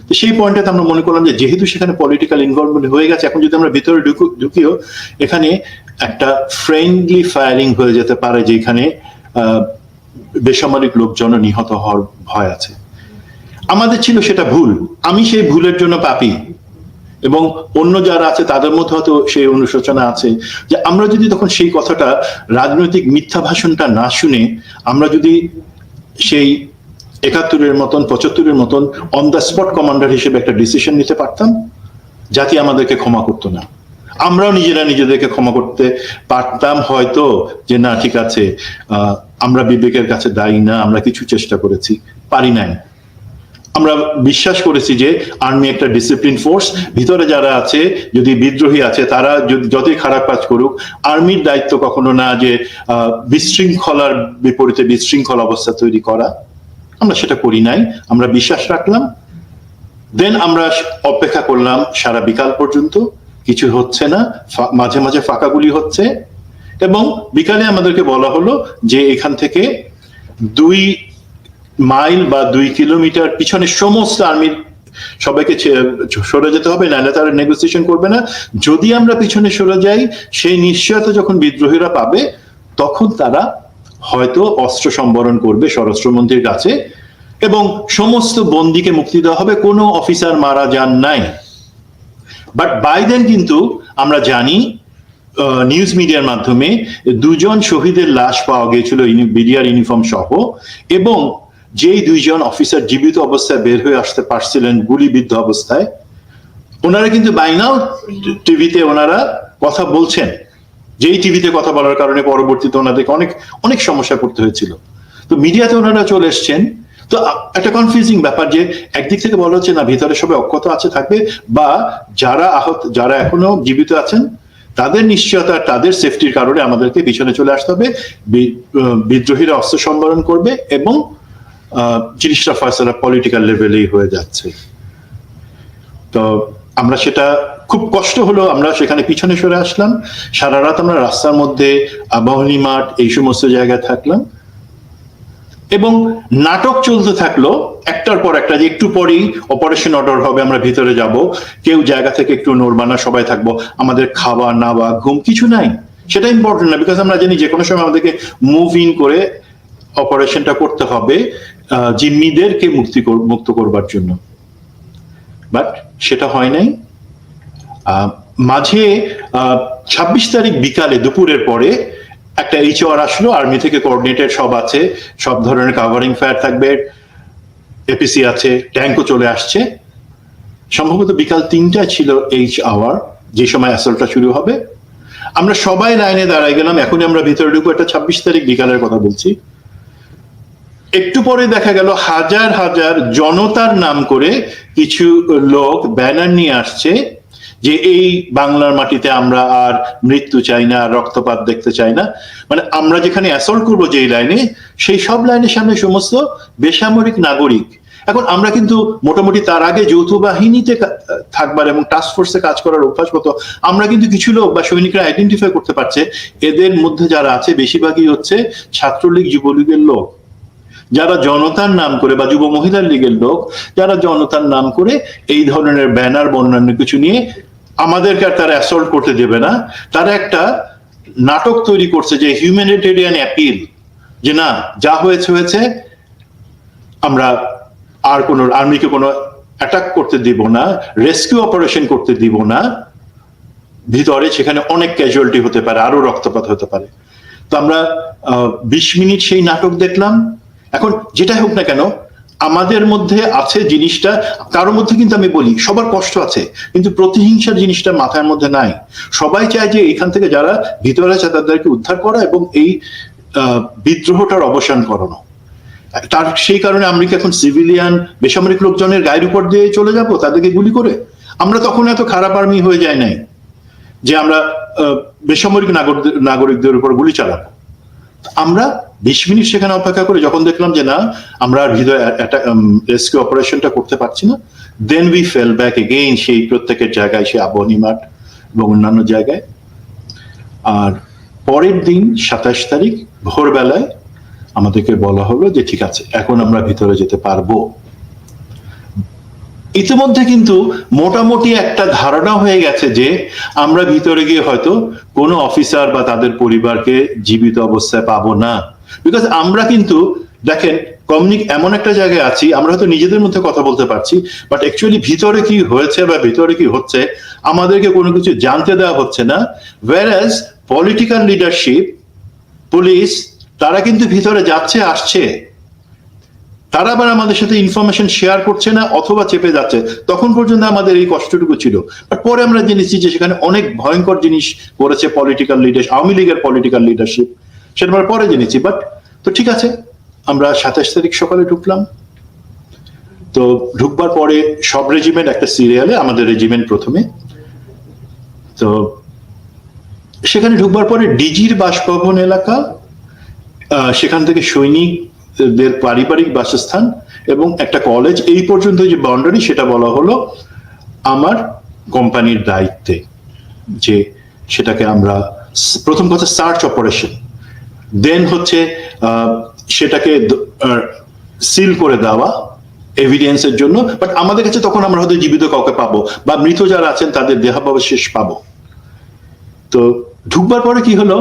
তো সেই পয়েন্টে আমরা মনে করলাম যে যেহেতু সেখানে পলিটিক্যাল ইনভলভমেন্ট হয়ে গেছে, এখন যদি আমরা ভিতরে ঢুকিও এখানে একটা ফ্রেন্ডলি ফায়ারিং হয়ে যেতে পারে, যেখানে বেসামরিক লোকজন নিহত হওয়ার ভয় আছে। আমাদের ছিল সেটা ভুল, আমি সেই ভুলের জন্য পাপী, এবং অন্য যারা আছে তাদের মধ্যে হয়তো সেই অনুশোচনা আছে, যে আমরা যদি তখন সেই কথাটা, রাজনৈতিক মিথ্যা ভাষণটা না শুনে আমরা যদি সেই 71-এর মতন 75-এর মতন অন দ্য স্পট কমান্ডার হিসেবে একটা ডিসিশন নিতে পারতাম, জাতি আমাদেরকে ক্ষমা করতো না, আমরাও নিজেরা নিজেদেরকে ক্ষমা করতে পারতাম হয়তো, যে না ঠিক আছে আমরা বিবেকের কাছে দায়ী না, আমরা কিছু চেষ্টা করেছি, পারি নাই। আমরা বিশ্বাস করেছি যে আর্মি একটা ডিসিপ্লিন ফোর্স, ভিতরে যারা আছে যদি বিদ্রোহী আছে তারা যতই খারাপ কাজ করুক, আর্মির দায়িত্ব কখনো না যে বিশৃঙ্খলার বিপরীতে বিশৃঙ্খল অবস্থা তৈরি করা। আমরা সেটা করি নাই, আমরা বিশ্বাস রাখলাম। দেন আমরা অপেক্ষা করলাম সারা বিকাল পর্যন্ত, কিছু হচ্ছে না, মাঝে মাঝে ফাঁকা গুলি হচ্ছে, এবং বিকালে আমাদেরকে বলা হলো যে এখান থেকে 2 মাইল বা 2 কিলোমিটার পিছনে সমস্ত আর্মির সবাইকে সরে যেতে হবে, নাহলে তারা নেগোসিয়েশন করবে না। যদি আমরা পিছনে সরে যাই, সেই নিশ্চয়তা যখন বিদ্রোহীরা পাবে, তখন তারা হয়তো অস্ত্র সম্বরণ করবে স্বরাষ্ট্রমন্ত্রীর কাছে এবং সমস্ত বন্দীকে মুক্তি দেওয়া হবে। কোনো অফিসার মারা যান নাই। বাট বাই দেন কিন্তু আমরা জানি নিউজ মিডিয়ার মাধ্যমে 2 জন শহীদের লাশ পাওয়া গিয়েছিল বিডিআর ইউনিফর্ম সহ, এবং যেই 2 জন অফিসার জীবিত অবস্থায় বের হয়ে আসতে পারছিলেন গুলিবিদ্ধ অবস্থায়, ওনারা কিন্তু বাই নাও টিভিতে ওনারা কথা বলছেন, যেই টিভিতে কথা বলার কারণে পরবর্তীতে ওনাদেরকে অনেক অনেক সমস্যা পড়তে হয়েছিল। তো মিডিয়াতে ওনারা চলে এসছেন। তো একটা কনফিউজিং ব্যাপার যে একদিক থেকে বলা হচ্ছে না ভিতরে সবাই অক্ষত আছে থাকবে, বা যারা আহত, যারা এখনো জীবিত আছেন তাদের নিশ্চয়তা, তাদের সেফটির কারণে আমাদেরকে পিছনে চলে আসতে হবে, বিদ্রোহীরা অস্ত্র সম্বরণ করবে এবং জিনিসটা ফয়সালা পলিটিক্যাল লেভেলেই হয়ে যাচ্ছে। তো আমরা সেটা খুব কষ্ট হলো, আমরা সেখানে পিছনে সরে আসলাম। সারা রাত আমরা রাস্তার মধ্যে, আবাহনী মাঠ, এই সমস্ত জায়গায় থাকলাম এবং নাটক চলতে থাকলো একটার পর একটা, যে একটু পরেই অপারেশন অর্ডার হবে, আমরা ভিতরে যাব, কেউ জায়গা থেকে একটু নড়বা না, সবাই থাকবো, আমাদের খাওয়া নাওয়া ঘুম কিছু নাই। সেটা ইম্পর্টেন্ট না, বিকজ আমরা জানি যে কোনো সময় আমাদেরকে মুভ ইন করে অপারেশনটা করতে হবে জিম্মিদেরকে মুক্ত করবার জন্য। বাট সেটা হয় নাই। মাঝে 26 তারিখ বিকালে, দুপুরের পরে একটা এইচআর আসলো, আর্মি থেকে কোঅর্ডিনেটেড সব আছে, সব ধরনের কাভারিং ফায়ার থাকবে, এপিসি আছে, ট্যাঙ্কও চলে আসছে। সম্ভবত বিকাল 3টায় ছিল এইচআর, যে সময় অ্যাসল্টটা শুরু হবে। আমরা সবাই লাইনে দাঁড়ায় গেলাম, এখনই আমরা ভিতরে ঢুকবো। এটা 26 তারিখ বিকালের কথা বলছি। একটু পরে দেখা গেল হাজার হাজার জনতার নাম করে কিছু লোক ব্যানার নিয়ে আসছে যে এই বাংলার মাটিতে আমরা আর মৃত্যু চাই না, আর রক্তপাত দেখতে চাই না। মানে আমরা যেখানে অ্যাসল্ট করবো যেই লাইনে, সেই সব লাইনের সামনে সমস্ত বেসামরিক নাগরিক। এখন আমরা কিন্তু মোটামুটি তার আগে যৌথ বাহিনীতে থাকবার এবং টাস্ক ফোর্সে কাজ করার অভ্যাসগত, আমরা কিন্তু কিছু লোক বা সৈনিকরা আইডেন্টিফাই করতে পারছে এদের মধ্যে যারা আছে বেশিরভাগই হচ্ছে ছাত্রলীগ, যুবলীগের লোক, যারা জনতার নাম করে, বা যুব মহিলার লীগের লোক, যারা জনতার নাম করে এই ধরনের ব্যানার বন্যান্য কিছু নিয়ে আমাদেরকে আর তারা অ্যাসল্ট করতে দেবে না। তারা একটা নাটক তৈরি করছে যে হিউম্যানিটেরিয়ান অ্যাপিল, যে না যা হয়েছে হয়েছে, আমরা আর কোনো আর্মিকে কোনো অ্যাটাক করতে দিব না, রেস্কিউ অপারেশন করতে দিব না, ভিতরে সেখানে অনেক ক্যাজুয়ালিটি হতে পারে, আরো রক্তপাত হতে পারে। তো আমরা 20 মিনিট সেই নাটক দেখলাম। এখন যেটাই হোক না কেন, আমাদের মধ্যে আছে জিনিসটা, কারোর মধ্যে কিন্তু আমি বলি সবার কষ্ট আছে, কিন্তু প্রতিহিংসার জিনিসটা মাথার মধ্যে নাই। সবাই চায় যে এখান থেকে যারা ভিতরে আছে তাদেরকে উদ্ধার করা এবং এই বিদ্রোহটার অবসান করানো। তার সেই কারণে আমরা কি এখন সিভিলিয়ান বেসামরিক লোকজনের গায়ের উপর দিয়ে চলে যাব তাদেরকে গুলি করে? আমরা তখন এত খারাপ আর্মি হয়ে যায় নাই যে আমরা বেসামরিক নাগরিকদের উপর গুলি চালাবো। আমরা 20 মিনিট সেখানে অপেক্ষা করে যখন দেখলাম যে না, আমরা আর ভিতরে রেস্কিউ অপারেশনটা করতে পারছি না, then we fell back again সেই প্রত্যেকের জায়গায়, সে আবাহনী মাঠ এবং অন্যান্য জায়গায়। আর পরের দিন 27 তারিখ ভোরবেলায় আমাদেরকে বলা হলো যে ঠিক আছে, এখন আমরা ভিতরে যেতে পারবো। ইতিমধ্যে কিন্তু মোটামুটি একটা ধারণা হয়ে গেছে যে আমরা ভিতরে গিয়ে হয়তো কোনো অফিসার বা তাদের পরিবারকে জীবিত অবস্থায় পাবো না। বিকজ আমরা কিন্তু দেখেন এমন একটা জায়গায় আছি, আমরা হয়তো নিজেদের মধ্যে কথা বলতে পারছি, বাট অ্যাকচুয়ালি ভিতরে কি হয়েছে বা ভিতরে কি হচ্ছে আমাদেরকে কোনো কিছু জানতে দেওয়া হচ্ছে না। ওয়্যারএজ পলিটিক্যাল লিডারশিপ, পুলিশ, তারা কিন্তু ভিতরে যাচ্ছে আসছে, তারা আবার আমাদের সাথে ইনফরমেশন শেয়ার করছে না অথবা চেপে যাচ্ছে। তখন পর্যন্ত আমাদের এই কষ্টটুকু ছিল। বাট পরে আমরা জেনেছি যে সেখানে অনেক ভয়ঙ্কর জিনিস করেছে পলিটিক্যাল লিডারশিপ, আওয়ামী লীগের পলিটিক্যাল লিডারশিপ, সেটা আমরা পরে জেনেছি। বাট তো ঠিক আছে, আমরা 27 তারিখ সকালে ঢুকলাম। তো ঢুকবার পরে সব রেজিমেন্ট একটা সিরিয়ালে, আমাদের রেজিমেন্ট প্রথমে। তো সেখানে ঢুকবার পরে ডিজির বাসভবন এলাকা, সেখান থেকে সৈনিকদের পারিবারিক বাসস্থান এবং একটা কলেজ, এই পর্যন্ত যে বাউন্ডারি সেটা বলা হলো আমার কোম্পানির দায়িত্বে, যে সেটাকে আমরা প্রথম কথা সার্চ অপারেশন, দেন হচ্ছে সেটাকে সিল করে দেওয়া এভিডেন্সের জন্য, বাট আমাদের কাছে তখন আমরা হয়তো জীবিত কাউকে পাবো বা মৃত যারা আছেন তাদের দেহাবশেষ পাবো। তো ঢুকবার পরে কি হলো,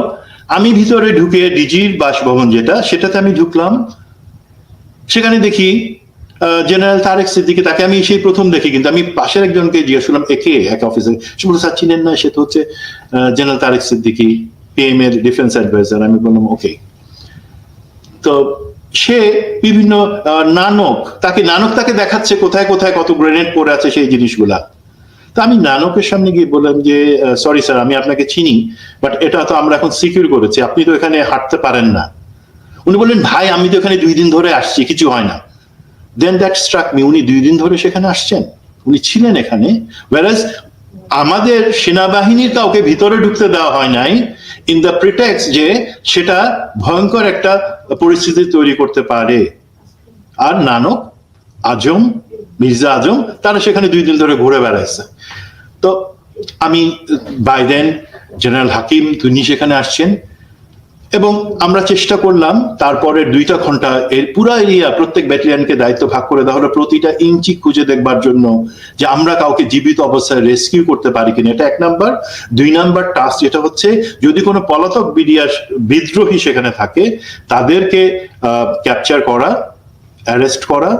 আমি ভিতরে ঢুকে ডিজির বাসভবন সেটাতে আমি ঢুকলাম, সেখানে দেখি জেনারেল তারেক সিদ্দিকী, তাকে আমি সেই প্রথম দেখি, কিন্তু আমি পাশের একজনকে জিজ্ঞেস করলাম একে এক অফিসার, সে বলল স্যার চিনেন না, সে তো হচ্ছে জেনারেল তারেক সিদ্দিকী, পিএম এর ডিফেন্স অ্যাডভাইজার। আমি বললাম ওকে। তো সে বিভিন্ন নানক তাকে দেখাচ্ছে কোথায় কোথায় কত গ্রেনেড পড়ে আছে সেই জিনিসগুলা। তো আমি নানকের সামনে গিয়ে বললাম যে সরি স্যার, আমি আপনাকে চিনি, বাট এটা তো আমরা এখন সিকিউর করেছি, আপনি তো এখানে হাঁটতে পারেন না। উনি বললেন ভাই আমি তো এখানে 2 দিন ধরে আসছি, কিছু হয় না। দেন দ্যাট স্ট্রাক মি, উনি 2 দিন ধরে সেখানে আসছেন, উনি ছিলেন এখানে, whereas আমাদের সেনাবাহিনীর কাউকে ভিতরে ঢুকতে দেওয়া হয় নাই ইন দ্য প্রিটেক্সট যে সেটা ভয়ঙ্কর একটা পরিস্থিতি তৈরি করতে পারে। আর নানক, আজম, মির্জা আজম তারা সেখানে 2 দিন ধরে ঘুরে বেড়াইছে। তো আমি বাই দেন জেনারেল হাকিম তিনি সেখানে আসছেন, এবং আমরা চেষ্টা করলাম তারপরে 2টা ঘন্টা এর পুরো এরিয়া, প্রত্যেক ব্যাটালিয়নকে দায়িত্ব ভাগ করে দেওয়া হলো, প্রতিটা ইঞ্চি খুঁজে দেখবার জন্য যে আমরা কাউকে জীবিত অবস্থায় রেস্কিউ করতে পারি কিনা। এটা 1 নাম্বার। 2 নাম্বার টাস্ক যেটা হচ্ছে, যদি কোনো পলাতক বিদ্রোহী সেখানে থাকে তাদেরকে ক্যাপচার করা, অ্যারেস্ট করা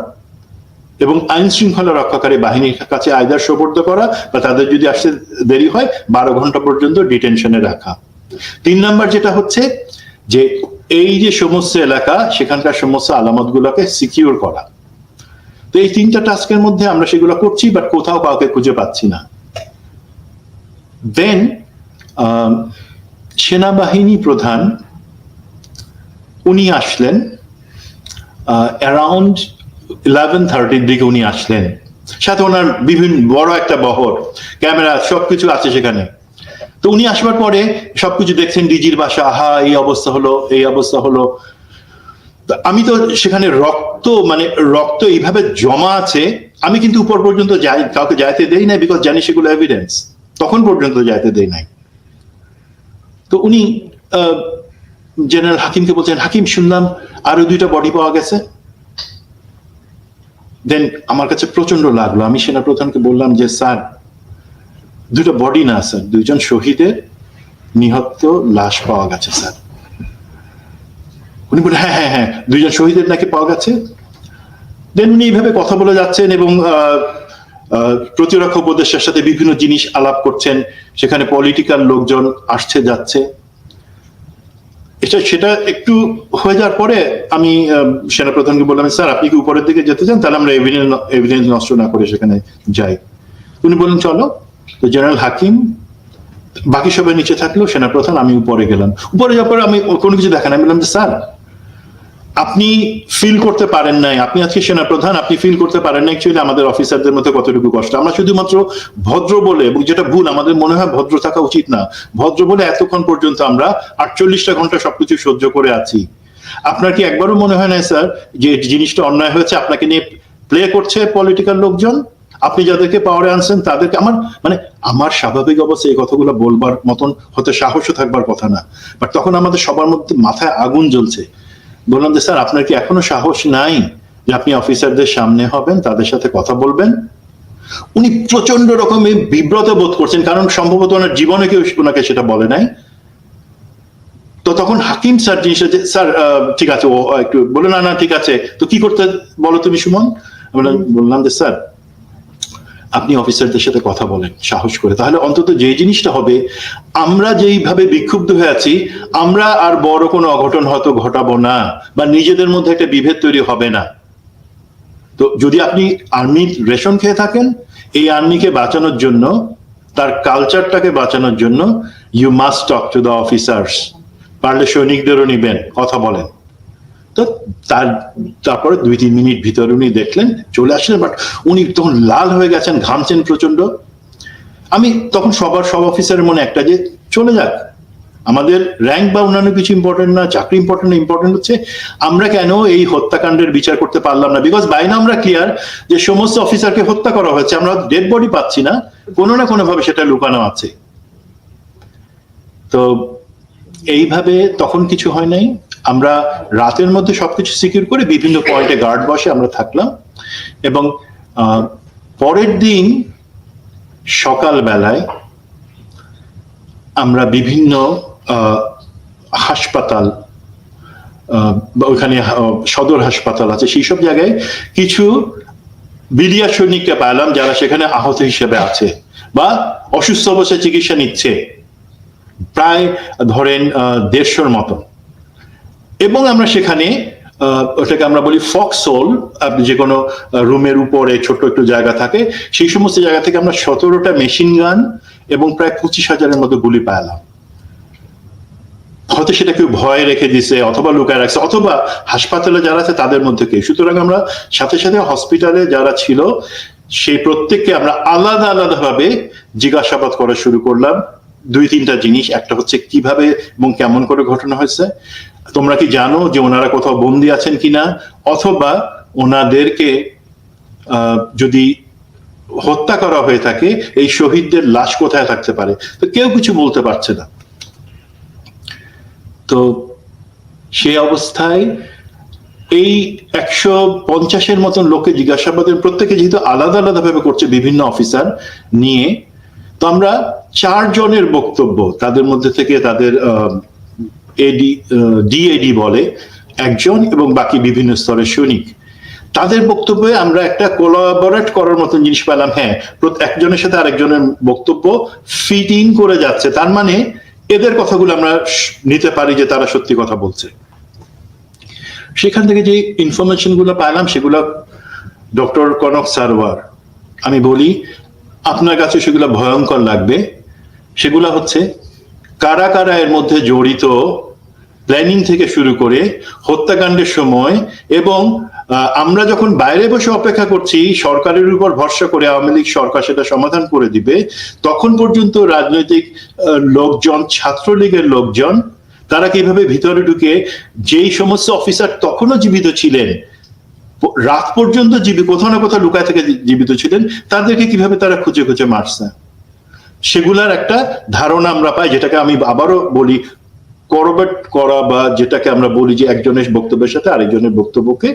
এবং আইন শৃঙ্খলা রক্ষাকারী বাহিনীর কাছে আইদার সোপর্দ করা, বা তাদের যদি আসতে দেরি হয় 12 ঘন্টা পর্যন্ত ডিটেনশনে রাখা। 3 নাম্বার যেটা হচ্ছে যে এই যে সমস্ত এলাকা সেখানকার সমস্ত আলামত গুলোকে সিকিউর করা। তো এই 3টা টাস্কের মধ্যে আমরা সেগুলো করছি, বাট কোথাও কাউকে খুঁজে পাচ্ছি না। দেন সেনাবাহিনী প্রধান উনি আসলেন অ্যারাউন্ড 11:30 দিকে উনি আসলেন, সাথে ওনার বিভিন্ন বড় একটা বহর, ক্যামেরা সবকিছু আছে সেখানে। তো উনি আসবার পরে সবকিছু দেখছেন, ডিজির বাসা, আহা এই অবস্থা হলো, এই অবস্থা হলো। আমি তো সেখানে রক্ত এইভাবে জমা আছে, আমি কিন্তু উপর পর্যন্ত কাউকে যাইতে দেই নাই, বিকজ জানি সেগুলো এভিডেন্স, তখন পর্যন্ত যাইতে দেই নাই। তো উনি জেনারেল হাকিমকে বলছেন, হাকিম শুনলাম আরো 2টা বডি পাওয়া গেছে। দেন আমার কাছে প্রচন্ড লাগলো, আমি সেনাপ্রধানকে বললাম যে স্যার 2টা বডি না স্যার, 2জন শহীদের নিহত লাশ পাওয়া গেছে স্যার। উনি বলে হ্যাঁ হ্যাঁ হ্যাঁ 2জন শহীদের নাকি পাওয়া গেছে। দেন উনি এইভাবে কথা বলে যাচ্ছেন এবং প্রতিরক্ষা উপদেষ্টার সাথে বিভিন্ন জিনিস আলাপ করছেন, সেখানে পলিটিক্যাল লোকজন আসছে যাচ্ছে। সেটা একটু হয়ে যাওয়ার পরে আমি সেনাপ্রধানকে বললাম স্যার আপনি কি উপরের দিকে যেতে চান, তাহলে আমরা এভিডেন্স নষ্ট না করে সেখানে যাই। উনি বললেন চলো। তো জেনারেল হাকিম বাকি সবাই নিচে থাকলো, সেনাপ্রধান, আমি উপরে গেলাম। উপরে যাওয়ার পরে আমি কোনো কিছু দেখা নাই, বললাম যে স্যার আপনি ফিল করতে পারেন নাই, আপনি আজকে সেনাপ্রধান, আপনি ফিল করতে পারেন না অ্যাকচুয়ালি আমাদের অফিসারদের মধ্যে কতটুকু কষ্ট। আমরা শুধুমাত্র ভদ্র বলে, এবং যেটা ভুল, আমাদের মনে হয় ভদ্র থাকা উচিত না, ভদ্র বলে এতক্ষণ পর্যন্ত আমরা 48টা ঘন্টা সবকিছু সহ্য করে আছি। আপনার কি একবারও মনে হয় না স্যার যে জিনিসটা অন্যায় হয়েছে, আপনাকে নিয়ে প্লে করছে পলিটিক্যাল লোকজন, আপনি যাদেরকে পাওয়ারে আনছেন তাদেরকে? আমার স্বাভাবিক অবস্থা এই কথাগুলো বলবার মতন হতে সাহসও থাকবার কথা না, বাট তখন আমাদের সবার মধ্যে মাথায় আগুন জ্বলছে। বললাম যে স্যার আপনার কি এখনো সাহস নাই যে আপনি অফিসারদের সামনে হবেন, তাদের সাথে কথা বলবেন? উনি প্রচন্ড রকমের বিব্রত বোধ করছেন, কারণ সম্ভবত ওনার জীবনে কেউ ওনাকে সেটা বলে নাই। তো তখন হাকিম স্যার জিনিসটা যে স্যার ঠিক আছে, ও একটু বলে না ঠিক আছে, তো কি করতে বলো তুমি সুমন? বললাম যে স্যার আপনি অফিসারদের সাথে কথা বলেন সাহস করে, তাহলে অন্তত যে জিনিসটা হবে, আমরা যেইভাবে বিক্ষুব্ধ হয়ে আছি, আমরা আর বড় কোনো অঘটন হয়তো ঘটাবো না, বা নিজেদের মধ্যে একটা বিভেদ তৈরি হবে না। তো যদি আপনি আর্মির রেশন খেয়ে থাকেন, এই আর্মিকে বাঁচানোর জন্য, তার কালচারটাকে বাঁচানোর জন্য, you must talk to the officers. পারলে সৈনিকদেরও নিবেন, কথা বলেন। তো তারপরে 2-3 মিনিট ভিতরে উনি দেখলেন, চলে আসলেন, বাট উনি তখন লাল হয়ে গেছেন, ঘামছেন প্রচন্ড। আমি তখন সব অফিসারের মনে একটা যে চলে যাক, আমাদের র্যাঙ্ক বা অন্যান্য কিছু ইম্পর্টেন্ট না, চাকরি ইম্পর্টেন্ট না, ইম্পর্টেন্ট হচ্ছে আমরা কেন এই হত্যাকাণ্ডের বিচার করতে পারলাম না। বিকজ বাইরে আমরা ক্লিয়ার যে সমস্ত অফিসারকে হত্যা করা হয়েছে, আমরা ডেড বডি পাচ্ছি না, কোনো না কোনো ভাবে সেটা লুকানো আছে। তো এইভাবে তখন কিছু হয় নাই। আমরা রাতের মধ্যে সবকিছু সিকিউর করে বিভিন্ন পয়েন্টে গার্ড বসে আমরা থাকলাম, এবং পরের দিন সকালবেলায় আমরা হাসপাতাল, ওইখানে সদর হাসপাতাল আছে, সেই সব জায়গায় কিছু বিডিআর সৈনিককে পেলাম যারা সেখানে আহত হিসেবে আছে বা অসুস্থ অবস্থায় চিকিৎসা নিচ্ছে, প্রায় ধরেন 150-র মতো। এবং আমরা সেখানে ওটাকে আমরা বলি ফক্সহোল, যে কোনো রুমের উপরে ছোট একটু জায়গা থাকে, সেই সমস্ত জায়গা থেকে আমরা 17টা মেশিন গান এবং প্রায় 25,000-এর মতো গুলি পেলাম। হয়তো সেটা কেউ ভয় রেখে দিছে, অথবা লুকায় রাখছে, অথবা হাসপাতালে যারা আছে তাদের মধ্যে কেউ। সুতরাং আমরা সাথে সাথে হসপিটালে যারা ছিল সেই প্রত্যেককে আমরা আলাদা আলাদা ভাবে জিজ্ঞাসাবাদ করা শুরু করলাম। 2-3টা জিনিস, একটা হচ্ছে কিভাবে এবং কেমন করে ঘটনা হয়েছে, তোমরা কি জানো যে ওনারা কোথাও বন্দী আছেন কিনা, অথবা ওনাদেরকে যদি হত্যা করা হয়ে থাকে এই শহীদদের লাশ কোথায় থাকতে পারে। তো কেউ কিছু বলতে পারছে না। তো সেই অবস্থায় এই 150-এর মতন লোককে জিজ্ঞাসাবাদের, প্রত্যেকে যেহেতু আলাদা আলাদা ভাবে করছে বিভিন্ন অফিসার নিয়ে, তো আমরা 4 জনের বক্তব্য, তাদের মধ্যে থেকে তাদের ডিএডি বলে একজন এবং বাকি বিভিন্ন স্তরের সৈনিক, তাদের বক্তব্যে আমরা একটা কোলাবোরেট করার মতন জিনিস পেলাম। হ্যাঁ, একজনের সাথে আরেকজনের বক্তব্য ফিট ইন করে যাচ্ছে, তার মানে এদের কথাগুলো আমরা নিতে পারি যে তারা সত্যি কথা বলছে। সেখান থেকে যে ইনফরমেশন গুলো পাইলাম সেগুলো ডক্টর কনক সারওয়ার, আমি বলি আপনার কাছে সেগুলো ভয়ঙ্কর লাগবে। সেগুলো হচ্ছে কারা কারা এর মধ্যে জড়িত, প্ল্যানিং থেকে শুরু করে হত্যাকাণ্ডের সময়, এবং আমরা যখন বাইরে বসে অপেক্ষা করছি সরকারের উপর ভরসা করে আওয়ামী লীগ সরকার সেটা সমাধান করে দিবে, তখন পর্যন্ত রাজনৈতিক লোকজন, ছাত্রলীগের লোকজন, তারা কিভাবে ভিতরে ঢুকে যেই সমস্ত অফিসার তখনও জীবিত ছিলেন, রাত পর্যন্ত কোথাও না কোথাও লুকায় থেকে জীবিত ছিলেন, তাদেরকে কিভাবে তারা খুঁজে খুঁজে মারছে, সেগুলার একটা ধারণা আমরা পাই, যেটাকে আমি আবারও বলি করবেট করা, বা যেটাকে আমরা বলি যে একজনের বক্তব্যের সাথে আরেকজনের বক্তব্যকে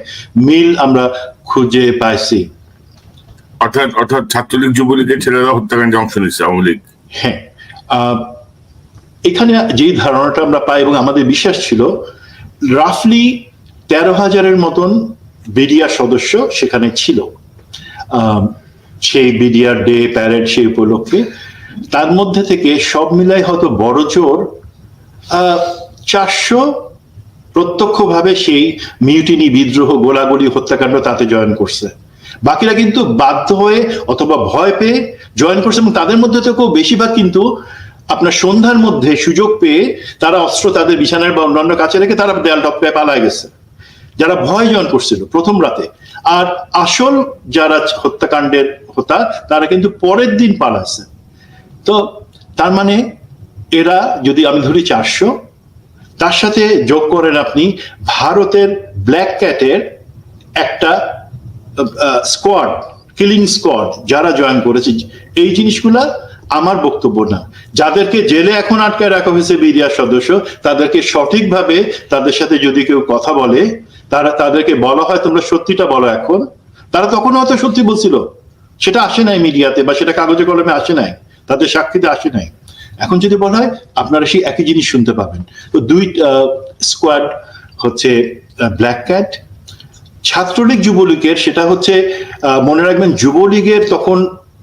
মিল আমরা খুঁজে পাইছি। অর্থাৎ ছাত্রলীগ যুবলীগের ছেলেরা হত্যাকাণ্ডে অংশ নিচ্ছে আওয়ামী লীগ। হ্যাঁ, এখানে যে ধারণাটা আমরা পাই এবং আমাদের বিশ্বাস ছিল, রাফলি 13,000-এর মতন বিডিআর সদস্য সেখানে ছিল সেই বিডিআর ডে প্যারেড সেই উপলক্ষে। তার মধ্যে থেকে সব মিলাই হয়তো বড় জোর 400 প্রত্যক্ষভাবে সেই মিউটিনি, বিদ্রোহ, গোলাগুলি, হত্যাকাণ্ড তাতে জয়েন করছে। বাকিরা কিন্তু বাধ্য হয়ে অথবা ভয় পেয়ে জয়েন করছে, এবং তাদের মধ্যে থেকেও বেশিরভাগ কিন্তু আপনার সন্ধ্যার মধ্যে সুযোগ পেয়ে তারা অস্ত্র তাদের বিছানার বা অন্যান্য কাছে রেখে তারা দেয়াল টপকায় পালায় গেছে, যারা ভয় জয়েন করছিল প্রথম রাতে। আর আসল যারা হত্যাকাণ্ডের হোতা তারা কিন্তু পরের দিন পালাচ্ছে। তো তার মানে এরা, যদি আমি ধরি 400, তার সাথে যোগ করেন আপনি ভারতের ব্ল্যাক ক্যাটের একটা স্কোয়াড, কিলিং স্কোয়াড যারা জয়েন করেছে, এই জিনিসগুলা আমার বক্তব্য না। যাদেরকে জেলে এখন আটকায় রাখা হয়েছে বিডিআর সদস্য, তাদেরকে সঠিকভাবে তাদের সাথে যদি কেউ কথা বলে, তাদেরকে বলা হয় তোমরা সত্যিটা বলো এখন, তারা তখন হয়তো সত্যি বলছিল, সেটা আসে নাই মিডিয়াতে বা সেটা কাগজে কলমে আসে নাই, তাদের সাক্ষীতে আসে নাই। এখন যদি বলা হয় আপনারা সেই একই জিনিস শুনতে পাবেন। তো 2 স্কোয়াড হচ্ছে ব্ল্যাক ক্যাট। ছাত্রলীগ যুবলীগের সেটা হচ্ছে, মনে রাখবেন যুবলীগের তখন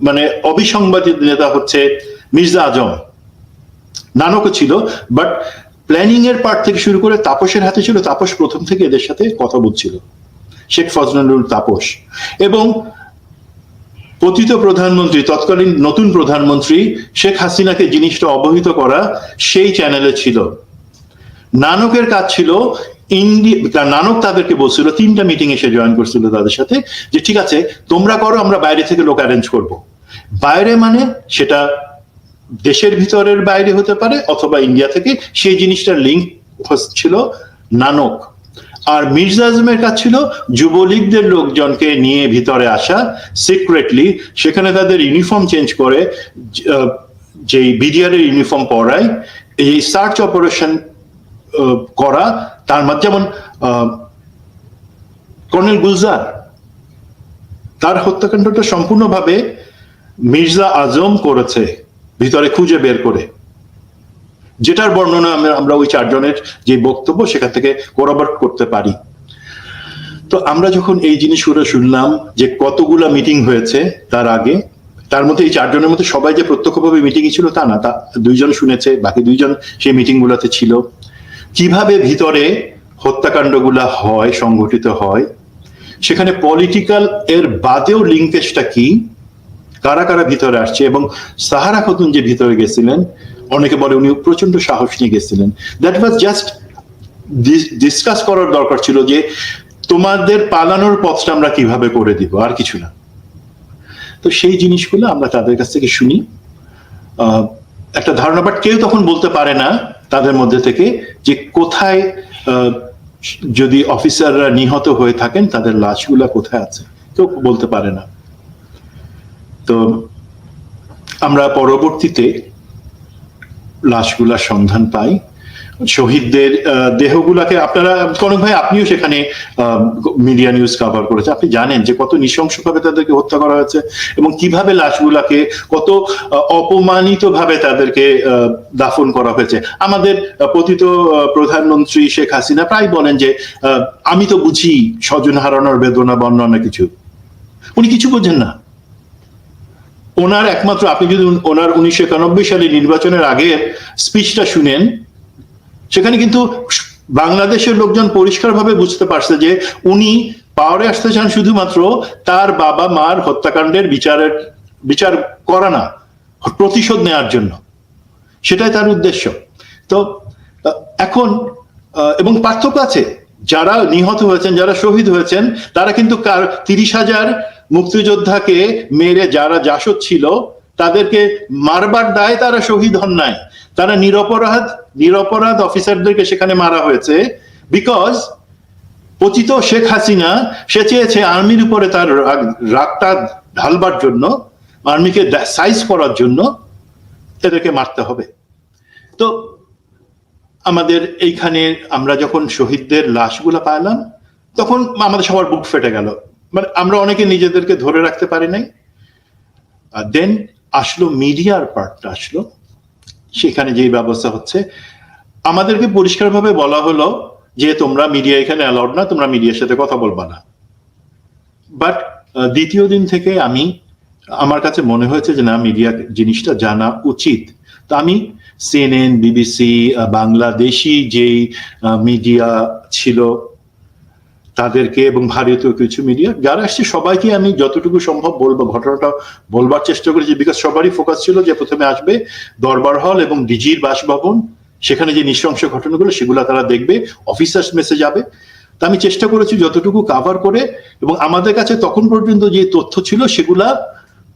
মানে অবিসংবাদিত নেতা হচ্ছে মির্জা আজম, নানকও ছিল, বাট প্ল্যানিং এর পার্ট থেকে শুরু করে তাপসের হাতে ছিল। তাপস প্রথম থেকে এদের সাথে কথা বলছিল, শেখ ফজলুল তাপস। এবং পতিত প্রধানমন্ত্রী, তৎকালীন নতুন প্রধানমন্ত্রী শেখ হাসিনাকে জিনিসটা অবহিত করা সেই চ্যানেলে ছিল। নানকের কাজ ছিল নানক তাদেরকে বলছিল, 3টা মিটিং এসে জয়েন করছিল তাদের সাথে, যে ঠিক আছে তোমরা করো, আমরা বাইরে থেকে লোক অ্যারেঞ্জ করব। বাইরে মানে সেটা দেশের ভিতরের বাইরে হতে পারে অথবা ইন্ডিয়া থেকে, সেই জিনিসটার লিঙ্ক ছিল নানক। আর মির্জা আজমের কাজ ছিল যুবলীগদের লোকজনকে নিয়ে ভিতরে আসা সিক্রেটলি, সেখানে তাদের ইউনিফর্ম চেঞ্জ করে যে বিডিআর এর ইউনিফর্ম পরায়, এই সার্চ অপারেশন করা, তার মধ্যে যেমন কর্নেল গুলজার, তার হত্যাকাণ্ডটা সম্পূর্ণভাবে মির্জা আজম করেছে ভিতরে খুঁজে বের করে, যেটার বর্ণনা আমরা ওই চারজনের যে বক্তব্য সেখান থেকে কোরাবট করতে পারি। তো আমরা যখন এই জিনিসগুলো শুনলাম যে কতগুলা মিটিং হয়েছে তার আগে, তার মধ্যে এই চারজনের মধ্যে সবাই যে প্রত্যক্ষভাবে মিটিংয়ে ছিল তা না, তা দুইজন শুনেছে, বাকি দুইজন সেই মিটিং গুলাতে ছিল। কিভাবে ভিতরে হত্যাকাণ্ডগুলা হয়, সংগঠিত হয়, সেখানে পলিটিক্যাল এর বাদেও লিঙ্কেজটা কি, কারা কারা ভিতরে আসছে, এবং সাহারা খাতুন যে ভিতরে গেছিলেন, অনেকে বলে উনি প্রচন্ড সাহস নিয়ে গেছিলেন। দ্যাট ওয়াজ জাস্ট ডিসকাস করার দরকার ছিল যে তোমাদের পালানোর পথটা আমরা কিভাবে করে দিব, আর কিছু না। তো সেই জিনিসগুলো আমরা তাদের কাছ থেকে শুনি, একটা ধারণা, বাট কেউ তখন বলতে পারে না তাদের মধ্যে থেকে যে কোথায় যদি অফিসাররা নিহত হয়ে থাকেন তাদের লাশগুলা কোথায় আছে, কেউ বলতে পারে না। তো আমরা পরবর্তীতে লাশগুলার সন্ধান পাই, শহীদদের দেহগুলাকে। আপনারা কনক ভাই, আপনিও সেখানে মিডিয়া নিউজ কভার করেছে, আপনি জানেন যে কত নৃশংসভাবে তাদেরকে হত্যা করা হয়েছে এবং কিভাবে লাশগুলাকে কত অপমানিত ভাবে তাদেরকে দাফন করা হয়েছে। আমাদের পতিত প্রধানমন্ত্রী শেখ হাসিনা প্রায় বলেন যে আমি তো বুঝি স্বজন হারানোর বেদনা বর্ণনা কিছু, উনি কিছু বোঝেন না। ওনার একমাত্র, আপনি যদি ওনার 1991 সালে নির্বাচনের আগে স্পিচটা শুনেন, সেখানে কিন্তু বাংলাদেশের লোকজন পরিষ্কারভাবে বুঝতে পারছে যে উনি পাওয়ারে আসতে চান শুধুমাত্র তার বাবা মার হত্যাকাণ্ডের বিচার করা না, প্রতিশোধ নেওয়ার জন্য, সেটাই তার উদ্দেশ্য। তো এখন এবং পার্থক্য আছে, যারা নিহত হয়েছেন, যারা শহীদ হয়েছেন, তারা কিন্তু 30,000 মুক্তিযোদ্ধাকে মেরে যারা জাসদ ছিল তাদেরকে মারবার দায়ে তারা শহীদ হন নাই, তারা নিরপরাধ অফিসারদেরকে সেখানে মারা হয়েছে। বিকজ পতিত শেখ হাসিনা সে চেয়েছে আর্মির উপরে তার রাগটা ঢালবার জন্য, আর্মিকে সাইজ করার জন্য এদেরকে মারতে হবে। তো আমাদের এইখানে আমরা যখন শহীদদের লাশগুলা পাইলাম তখন আমাদের সবার বুক ফেটে গেল, মানে আমরা অনেকে নিজেদেরকে ধরে রাখতে পারি নাই। দেন আসলো মিডিয়ার পার্টটা আসলো, সেখানে যেই ব্যবস্থা হচ্ছে, আমাদেরকে পরিষ্কারভাবে বলা হলো যে তোমরা মিডিয়া এখানে অ্যালাউড না, তোমরা মিডিয়ার সাথে কথা বলবা না। বাট দ্বিতীয় দিন থেকে আমার কাছে মনে হয়েছে যে না, মিডিয়া জিনিসটা জানা উচিত। তো আমি সিএনএন, বিবিসি, বাংলাদেশি যেই মিডিয়া ছিল তাদেরকে এবং ভারতীয় কিছু মিডিয়া যারা আসছে সবাইকে আমি যতটুকু সম্ভব বলবো, ঘটনাটা বলবার চেষ্টা করেছি। বিকজ সবারই ফোকাস ছিল যে প্রথমে আসবে দরবার হল এবং ডিজির বাসভবন, সেখানে যে নৃশংস ঘটনাগুলো সেগুলো তারা দেখবে, অফিসার্স মেসে যাবে। তা আমি চেষ্টা করেছি যতটুকু কাভার করে, এবং আমাদের কাছে তখন পর্যন্ত যে তথ্য ছিল সেগুলা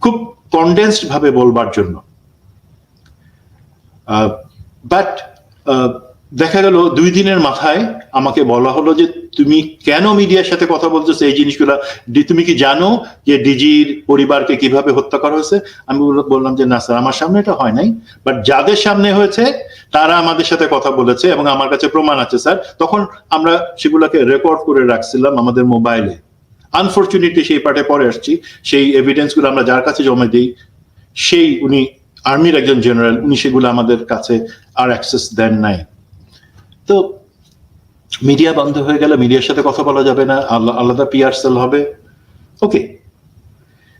খুব কনডেন্সড ভাবে বলবার জন্য। বাট দেখা গেল 2 দিনের মাথায় আমাকে বলা হলো যে তুমি কেন মিডিয়ার সাথে কথা বলতেছো এই জিনিসগুলা, তুমি কি জানো যে ডিজির পরিবারকে কিভাবে হত্যা করা হয়েছে? আমি বললাম যে না স্যার, আমার সামনে এটা হয় নাই, বাট যাদের সামনে হয়েছে তারা আমাদের সাথে কথা বলেছে এবং আমার কাছে প্রমাণ আছে স্যার। তখন আমরা সেগুলাকে রেকর্ড করে রাখছিলাম আমাদের মোবাইলে। আনফরচুনেটলি সেই পার্টে পরে আসছি, সেই এভিডেন্স গুলো আমরা যার কাছে জমা দিই, সেই উনি আর্মির একজন জেনারেল, উনি সেগুলো আমাদের কাছে আর অ্যাক্সেস দেন নাই। তো মিডিয়া বন্ধ হয়ে গেল, মিডিয়ার সাথে কথা বলা যাবে না, আলাদা পিআর সেল হবে। ওকে,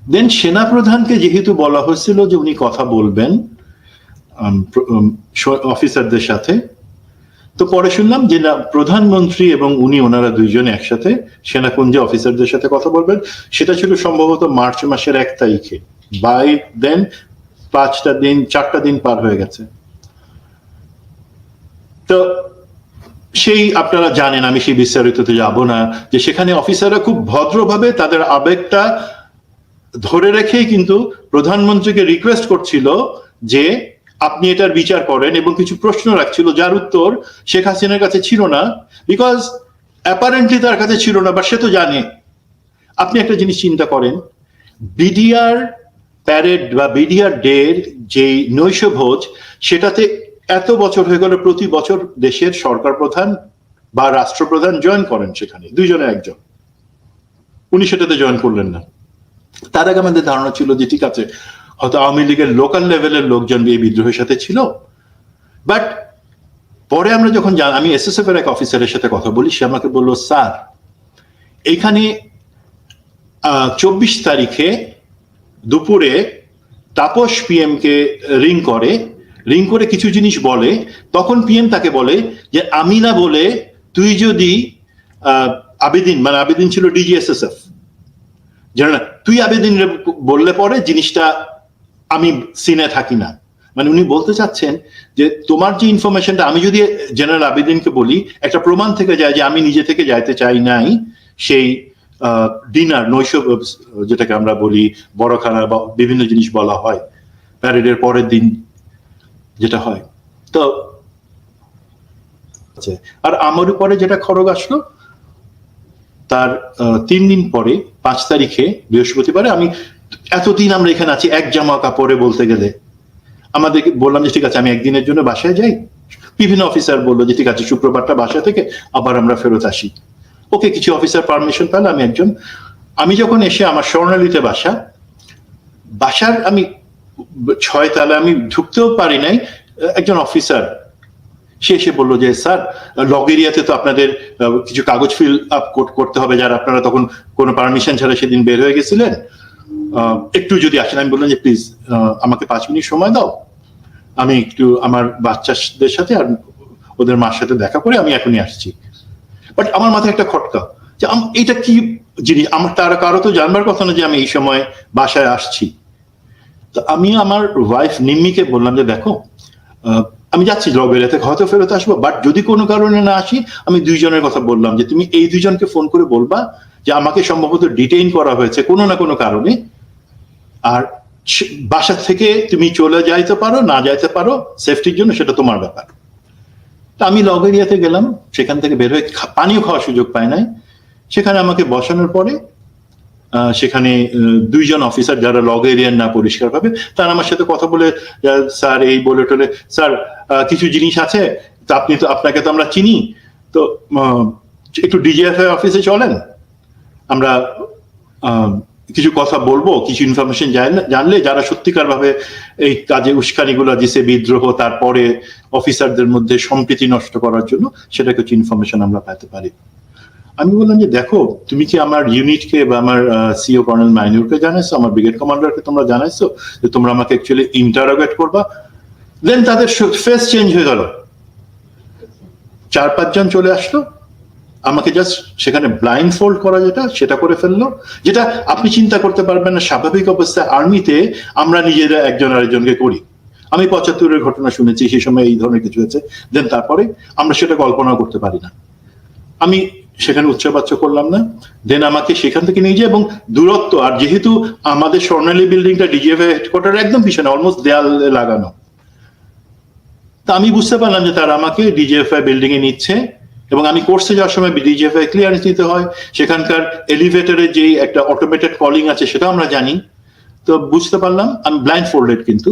দেন সেনাপ্রধানকে যেহেতু বলা হয়েছিল যে উনি কথা বলবেন অফিসারদের সাথে, তো পরে শুনলাম যে না, প্রধানমন্ত্রী এবং উনি ওনারা দুইজনে একসাথে সেনাকুঞ্জে অফিসারদের সাথে কথা বলবেন। সেটা ছিল সম্ভবত মার্চ মাসের 1 তারিখে। বাই দেন 4টা দিন পার হয়ে গেছে। তো সেই আপনারা জানেন, আমি সেই বিস্তারিততে যাব না, যে সেখানে অফিসাররা খুব ভদ্রভাবে তাদের আবেগটা ধরে রেখেই কিন্তু প্রধানমন্ত্রীকে রিকোয়েস্ট করছিল যে আপনি এটার বিচার করেন, এবং কিছু প্রশ্ন রাখছিল যার উত্তর শেখ হাসিনার কাছে ছিল না, বিকজ অ্যাপারেন্টলি তার কাছে ছিল না, বা সে তো জানে। আপনি একটা জিনিস চিন্তা করেন, বিডিআর প্যারেড বা বিডিআর ডে এর যে নৈশভোজ, সেটাতে এত বছর হয়ে গেল, প্রতি বছর দেশের সরকার প্রধান বা রাষ্ট্রপ্রধান জয়েন করেন সেখানে, দুইজনের একজন। উনি সেটাতে জয়েন করলেন না। তার আগে আমাদের ধারণা ছিল যে ঠিক আছে, হয়তো আওয়ামী লীগের লোকাল লেভেলের লোকজন এই বিদ্রোহের সাথে ছিল। বাট পরে আমরা যখন আমি এসএসএফ এর এক অফিসারের সাথে কথা বলি, সে আমাকে বললো, স্যার এখানে 24 তারিখে দুপুরে তাপস পিএম কে রিং করে কিছু জিনিস বলে, তখন পিএম তাকে বলে যে আমি না বলে তুই যদি আবেদিন ছিল ডিজিএসএসএফ, জানা তুই আবেদিন বললে পরে জিনিসটা আমি সিনে থাকি না। মানে উনি বলতে চাচ্ছেন যে তোমার যে ইনফরমেশনটা আমি যদি জেনারেল আবেদিনকে বলি, একটা প্রমাণ থেকে যায় যে আমি নিজে থেকে যাইতে চাই নাই সেই ডিনার, নৈশ যেটাকে আমরা বলি বড়খানা বা বিভিন্ন জিনিস বলা হয়, প্যারেডের পরের দিন যেটা হয়। তো আর আমার উপরে যেটা খড়গ আসলো তার 3 দিন পরে 5 তারিখে বৃহস্পতিবারে, আমি এতদিন আমরা এখানে আছি এক জামা কাপড়ে বলতে গেলে, আমাদেরকে বললাম যে ঠিক আছে আমি একদিনের জন্য বাসায় যাই। বিভিন্ন অফিসার বললো যে ঠিক আছে শুক্রবারটা বাসা থেকে আবার আমরা ফেরত আসি। ওকে, কিছু অফিসার পারমিশন পেলে আমি যখন এসে আমার স্বর্ণালীতে বাসার আমি 6 তলা, আমি ঢুকতেও পারি নাই, একজন অফিসার সে এসে বললো যে স্যার লগ এরিয়াতে তো আপনাদের কিছু কাগজ ফিল আপ করতে হবে, যারা আপনারা তখন কোনো পারমিশন ছাড়া সেদিন বের হয়ে গেছিলেন, একটু যদি আসেন। আমি বললাম যে প্লিজ আমাকে 5 মিনিট সময় দাও, আমি একটু আমার বাচ্চাদের সাথে আর ওদের মার সাথে দেখা করে আমি এখনই আসছি। বাট আমার মাথায় একটা খটকা যে এটা কি জিনিস, আমার তারা কারো তো জানবার কথা না যে আমি এই সময় বাসায় আসছি। তো আমি আমার ওয়াইফ নিম্মিকে বললাম যে দেখো আমি যাচ্ছি লগেরিয়া থেকে, হয়তো ফেরত আসবো, বাট যদি কোনো কারণে না আসি, আমি 2 জনের কথা বললাম যে তুমি এই 2 জনকে ফোন করে বলবা যে আমাকে সম্ভবত ডিটেইন করা হয়েছে কোনো না কোনো কারণে, আর বাসা থেকে তুমি চলে যাইতে পারো না যাইতে পারো, সেফটির জন্য সেটা তোমার ব্যাপার। তা আমি লগেরিয়াতে গেলাম, সেখান থেকে বের হয়ে পানিও খাওয়ার সুযোগ পাই নাই। সেখানে আমাকে বসানোর পরে সেখানে 2 জন অফিসার যারা লগেরিয়ান না পরিষ্কার ভাবে, তারা আমার সাথে কথা বলে স্যার এই বলে টলে, স্যার কিছু জিনিস আছে তা আপনাকে তো আমরা চিনি, তো একটু ডিজিএফআই অফিসে চলেন, আমরা কিছু কথা বলবো, কিছু ইনফরমেশন জানলে যারা সত্যিকার ভাবে এই কাজে উস্কানিগুলো দিছে, বিদ্রোহ তারপরে অফিসারদের মধ্যে সম্প্রীতি নষ্ট করার জন্য, সেটা কিছু ইনফরমেশন আমরা পেতে পারি। আমি বললাম যে দেখো তুমি কি আমার ইউনিটকে বা আমার সিও কর্নেল মাইনুরকে জানাইছো, আমার ব্রিগেড কমান্ডারকে তোমরা জানাইছো যে তোমরা আমাকে অ্যাকচুয়ালি ইন্টারোগেট করবা? দেন তাদের ফেস চেঞ্জ হয়ে গেল, 4-5 জন চলে আসলো, আমাকে জাস্ট সেখানে ব্লাইন্ড ফোল্ড করা সেটা করে ফেললো, যেটা আপনি চিন্তা করতে পারবেন না স্বাভাবিক অবস্থায় আর্মিতে আমরা নিজেরা একজন আরেকজনকে করি। আমি 75-এর ঘটনা শুনেছি, সেই সময় এই ধরনের কিছু হয়েছে, দেন তারপরে আমরা সেটা কল্পনা করতে পারি না। আমি সেখানে উচ্চবাচ্য করলাম না, দেন আমাকে সেখান থেকে নিয়ে যায়, এবং দূরত্ব, আর যেহেতু আমাদের স্বর্ণালী বিল্ডিংটা ডিজিএফআই হেডকোয়ার্টার একদম পিছনে, অলমোস্ট দেয়ালে লাগানো, তা আমি বুঝতে পারলাম যে তারা আমাকে ডিজিএফআই বিল্ডিং এ নিচ্ছে, এবং আমি কোর্সে যাওয়ার সময় ডিজিএফআই ক্লিয়ারেন্স নিতে হয়, সেখানকার এলিভেটরের যে একটা অটোমেটেড কলিং আছে সেটা আমরা জানি। তো বুঝতে পারলাম আমি ব্লাইন্ড ফোল্ডেড, কিন্তু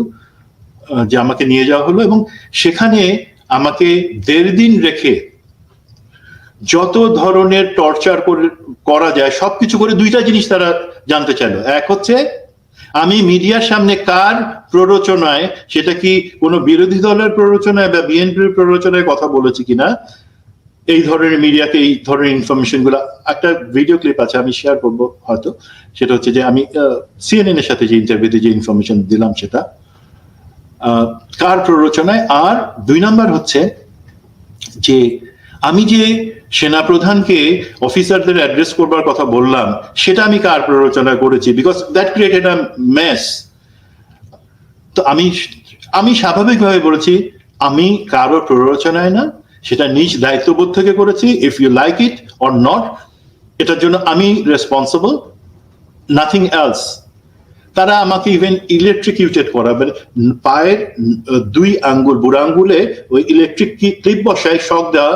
যে আমাকে নিয়ে যাওয়া হলো, এবং সেখানে আমাকে 1.5 দিন রেখে যত ধরনের টর্চার করা যায় সবকিছু করে 2টা জিনিস তারা জানতে চাইলো। এক হচ্ছে আমি মিডিয়ার সামনে কার প্ররোচনায়, সেটা কি কোনো বিরোধী দলের প্ররোচনায় বা বিএনপির প্ররোচনায় কথা বলেছি কিনা, এই ধরনের মিডিয়াকে এই ধরনের ইনফরমেশন গুলো। একটা ভিডিও ক্লিপ আছে, আমি শেয়ার করবো হয়তো, সেটা হচ্ছে যে আমি সিএনএন এর সাথে যে ইন্টারভিউতে যে ইনফরমেশন দিলাম সেটা কার প্ররোচনায়। আর 2 নাম্বার হচ্ছে যে আমি যে সেনাপ্রধানকে অফিসারদের অ্যাড্রেস করবার কথা বললাম, সেটা আমি কার প্ররোচনা করেছি, because that created a mace. তো আমি স্বাভাবিকভাবে বলেছি আমি কারো প্ররোচনায় না, সেটা নিজ দায়িত্ববোধ থেকে করেছি। If you like it or not, এটার জন্য আমি রেসপন্সিবল, নাথিং এলস। তারা আমাকে ইভেন ইলেকট্রিকিউটেড করাবেন, পায়ের 2 আঙ্গুল বুড়ো আঙ্গুলে ওই ইলেকট্রিক ক্লিপ বসায় শক দেওয়া,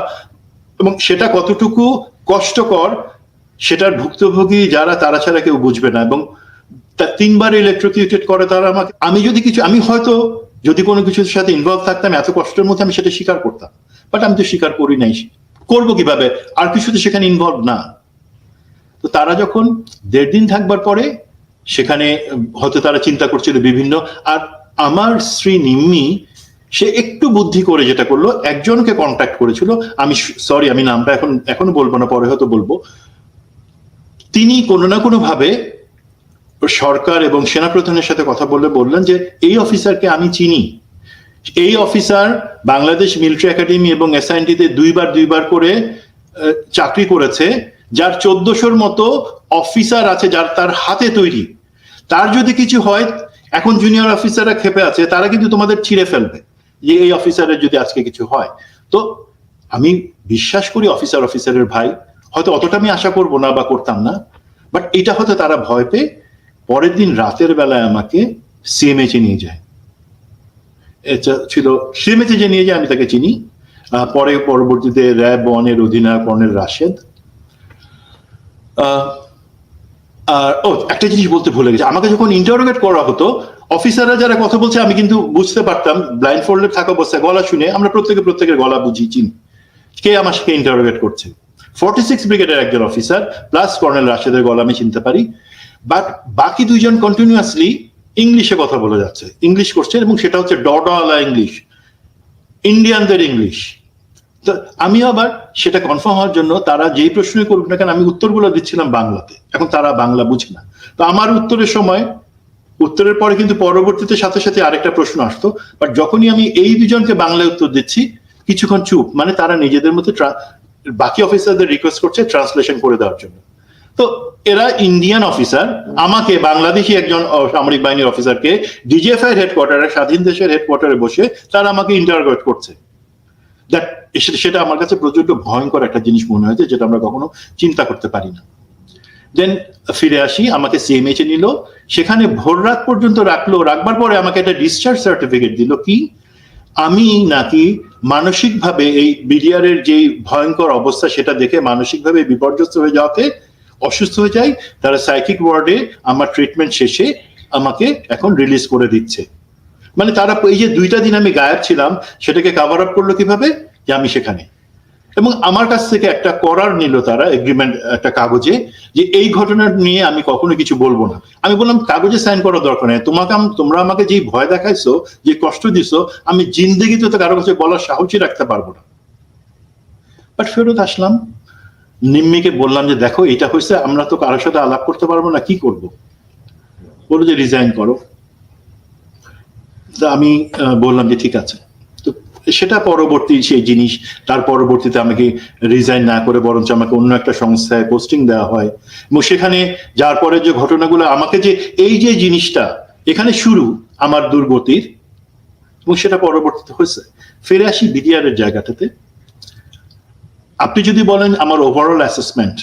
এবং সেটা কতটুকু কষ্টকর সেটার ভুক্তভোগী যারা, তারা ছাড়া কেউ বুঝবে না। এবং 3 বার ইলেকট্রিকিউটেড করে তারা আমাকে। আমি হয়তো যদি কোনো কিছুর সাথে ইনভলভ থাকতাম এত কষ্টের মধ্যে আমি সেটা স্বীকার করতাম, বাট আমি তো স্বীকার করি নাই। করবো কিভাবে, আর কিছু তো সেখানে ইনভলভ না। তো তারা যখন 1.5 দিন থাকবার পরে সেখানে হয়তো তারা চিন্তা করছিল বিভিন্ন, আর আমার স্ত্রী নিম্মি সে একটু বুদ্ধি করে যেটা করলো, একজনকে কন্ট্যাক্ট করেছিল, আমি সরি আমি নামটা এখনো বলবো না, পরে হয়তো বলবো। তিনি কোনো না কোনো ভাবে সরকার এবং সেনাপ্রধানের সাথে কথা বলে বললেন যে এই অফিসারকে আমি চিনি, এই অফিসার বাংলাদেশ মিলিটারি একাডেমি এবং এসআইএনটিতে দুইবার করে চাকরি করেছে, যার 1400-র মতো অফিসার আছে, যার তার হাতে তৈরি। তার যদি কিছু হয়, এখন জুনিয়র অফিসাররা খেপে আছে, তারা কিন্তু তোমাদের ছিঁড়ে ফেলবে যে এই অফিসারের যদি আজকে কিছু হয়। তো আমি বিশ্বাস করি অফিসারের ভাই, হয়তো অতটা আমি আশা করবো না বা করতাম না, বাট এটা হয়তো তারা ভয় পেয়ে পরের দিন রাতের বেলায় আমাকে সিএমএইচে নিয়ে যায়। এটা ছিল সিএমএইচে যে নিয়ে যায়, আমি তাকে চিনি। পরবর্তীতে র্যাব 1-এর অধিনায়ক কর্নেল রাশেদ। আর একটা জিনিস বলতে ভুলে গেছি, আমাকে যখন ইন্টারোগেট করা হতো, অফিসাররা যারা কথা বলছে আমি কিন্তু বুঝতে পারতাম, ব্লাইন্ড ফোল্ডে থাকা অবস্থায় গলা শুনে আমরা প্রত্যেকের গলা বুঝি, চিনি কে আমার সাথে ইন্টারোগেট করছে। 46 ব্রিগেডের একজন অফিসার প্লাস কর্নেল রাশেদের গলা আমি চিনতে পারি, বাট বাকি দুইজন কন্টিনিউয়াসলি ইংলিশে কথা বলে যাচ্ছে, ইংলিশ করছে, এবং সেটা হচ্ছে ডডওয়ালা ইংলিশ, ইন্ডিয়ানদের ইংলিশ। তো আমি আবার সেটা কনফার্ম হওয়ার জন্য তারা যেই প্রশ্নই করুক না কেন আমি উত্তরগুলো দিচ্ছিলাম বাংলাতে, এখন তারা বাংলা বুঝে না। তো আমার উত্তরের পরে কিন্তু পরবর্তীতে সাথে আরেকটা প্রশ্ন আসতো, বাট যখনই আমি এই দুজনকে বাংলায় উত্তর দিচ্ছি কিছুক্ষণ চুপ, মানে তারা নিজেদের মধ্যে বাকি অফিসারদের রিকোয়েস্ট করছে ট্রান্সলেশন করে দেওয়ার জন্য। তো এরা ইন্ডিয়ান অফিসার আমাকে, বাংলাদেশি একজন সামরিক বাহিনীর অফিসারকে ডিজিএফআই এর হেডকোয়ার্টারে, স্বাধীন দেশের হেডকোয়ার্টারে বসে তারা আমাকে ইন্টারোগেট করছে। সেটা আমার কাছে প্রচন্ড ভয়ঙ্কর একটা জিনিস মনে হয়েছে, যেটা আমরা কখনো চিন্তা করতে পারি না। দেন ফিরে আসি, আমাকে সিএমএইচে নিল, সেখানে ভোর রাত পর্যন্ত রাখবার পরে আমাকে একটা ডিসচার্জ সার্টিফিকেট দিল, কি আমি নাকি মানসিকভাবে এই বিডিআর এর যে ভয়ঙ্কর অবস্থা সেটা দেখে মানসিকভাবে বিপর্যস্ত হয়ে যাওয়াতে অসুস্থ হয়ে যাই, তারা সাইকিক ওয়ার্ডে আমার ট্রিটমেন্ট শেষে আমাকে এখন রিলিজ করে দিচ্ছে। মানে তারা এই যে 2টা দিন আমি গায়েব ছিলাম সেটাকে কাভার আপ করলো কিভাবে, যে আমি সেখানে, এবং আমার কাছ থেকে একটা করার নিল তারা এগ্রিমেন্ট, একটা কাগজে, যে এই ঘটনা নিয়ে আমি কখনো কিছু বলবো না। আমি বললাম কাগজে সাইন করার দরকার নেই, তোমরা আমাকে যেই ভয় দেখাইছো, যে কষ্ট দিছো, আমি জিন্দেগিতে তো কারো কাছে বলার সাহসই রাখতে পারবো না। বাট ফেরত আসলাম, নিম্মিকে বললাম যে দেখো এটা হয়েছে, আমরা তো কারোর সাথে আলাপ করতে পারবো না, কি করব? বললো যে রিজাইন করো। তা আমি বললাম যে ঠিক আছে। তো সেটা পরবর্তী সেই জিনিস, তার পরবর্তীতে আমাকে রিজাইন না করে বরঞ্চ আমাকে অন্য একটা সংস্থায় পোস্টিং দেওয়া হয়, এবং সেখানে যার পরে যে ঘটনাগুলো আমাকে, যে এই যে জিনিসটা এখানে শুরু আমার দুর্গতির, এবং সেটা পরবর্তীতে হয়েছে। ফিরে আসি বিডিআর এর জায়গাটাতে। আপনি যদি বলেন আমার ওভারঅল অ্যাসেসমেন্ট,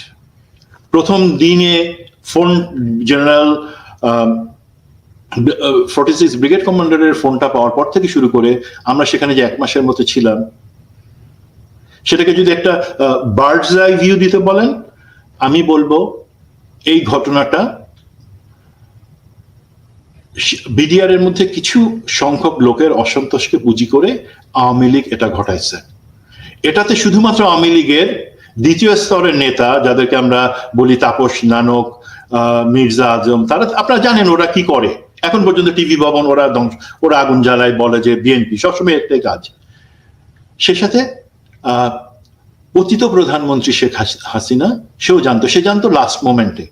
প্রথম দিনে ফোন জেনারেল 46 ব্রিগেড কমান্ডারের ফোনটা পাওয়ার পর থেকে শুরু করে আমরা সেখানে যে 1 মাসের মতো ছিলাম, সেটাকে যদি একটা বার্ডস আই ভিউ দিতে বলেন, আমি বলবো এই ঘটনাটা বিডিআর এর মধ্যে কিছু সংখ্যক লোকের অসন্তোষকে পুঁজি করে আওয়ামী লীগ এটা ঘটাইছে। এটাতে শুধুমাত্র আওয়ামী লীগের দ্বিতীয় স্তরের নেতা, যাদেরকে আমরা বলি তাপস নানক, মির্জা আজম, তারা আপনারা জানেন ওরা কি করে, এখন পর্যন্ত টিভি ভবন ওরা আগুন জ্বালায়, বলে যে বিএনপি, সবসময় একটাই কাজ। সে সাথে পতিত প্রধানমন্ত্রী শেখ হাসিনা, সেও জানতো, সে জানতো লাস্ট মোমেন্টে।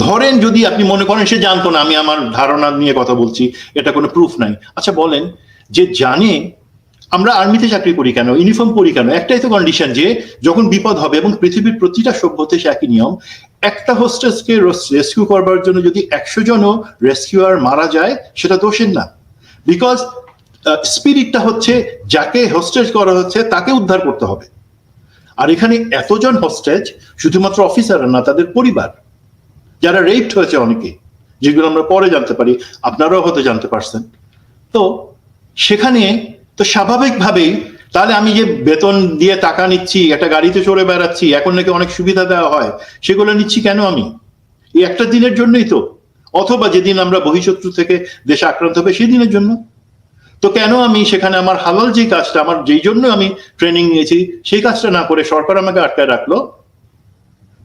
ধরেন যদি আপনি মনে করেন সে জানতো না, আমি আমার ধারণা নিয়ে কথা বলছি, এটা কোনো প্রুফ নাই, আচ্ছা বলেন যে জানে আমরা আর্মিতে চাকরি করি কেন, ইউনিফর্ম পরি কেন, একটাই তো কন্ডিশন যে যখন বিপদ হবে, এবং পৃথিবীর প্রতিটা সভ্যতে সে একই নিয়ম, একটা হোস্টেসকে রেস্কিউ করবার জন্য যদি 100 জনও রেস্কিউয়ার মারা যায় সেটা দোষের না, বিকজ স্পিরিটটা হচ্ছে যাকে হোস্টেজ করা হচ্ছে তাকে উদ্ধার করতে হবে। আর এখানে এতজন হোস্টেজ শুধুমাত্র অফিসার না, তাদের পরিবার যারা রেপড হয়েছে অনেকে, যেগুলো আমরা পরে জানতে পারি, আপনারাও হয়তো জানতে পারছেন। তো সেখানে তো স্বাভাবিকভাবেই, তাহলে আমি যে বেতন দিয়ে টাকা নিচ্ছি, একটা গাড়িতে চড়ে বেড়াচ্ছি, এখন নাকি অনেক সুবিধা দেওয়া হয়, সেগুলো নিচ্ছি কেন আমি? এই একটা দিনের জন্যই তো, অথবা যেদিন আমরা বহিঃশত্রু থেকে দেশে আক্রান্ত হবে সেই দিনের জন্য। তো কেন আমি সেখানে আমার হালাল যে কাজটা, আমার যেই জন্য আমি ট্রেনিং নিয়েছি সেই কাজটা না করে সরকার আমাকে আটকায় রাখলো?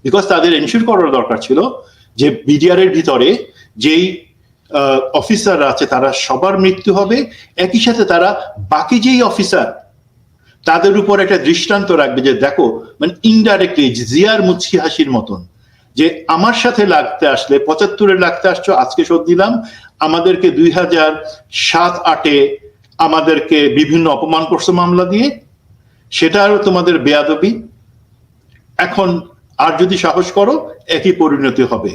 বিকজ তাদের এনশিওর করার দরকার ছিল যে বিডিআর এর ভিতরে যেই অফিসাররা আছে তারা সবার মৃত্যু হবে, একই সাথে তারা বাকি যেই অফিসার তাদের উপর একটা দৃষ্টান্ত রাখবে যে দেখো, মানে ইনডাইরেক্টলি জিয়ার মুচকি হাসির মতন, যে আমার সাথে লাগতে আসলে 75-এ লাগতে আসছো, আজকে শোধ দিলাম। আমাদেরকে 2007-8-এ আমাদেরকে বিভিন্ন অপমান করছো মামলা দিয়ে, সেটা আরো তোমাদের বেয়াদবি। এখন আর যদি সাহস করো একই পরিণতি হবে।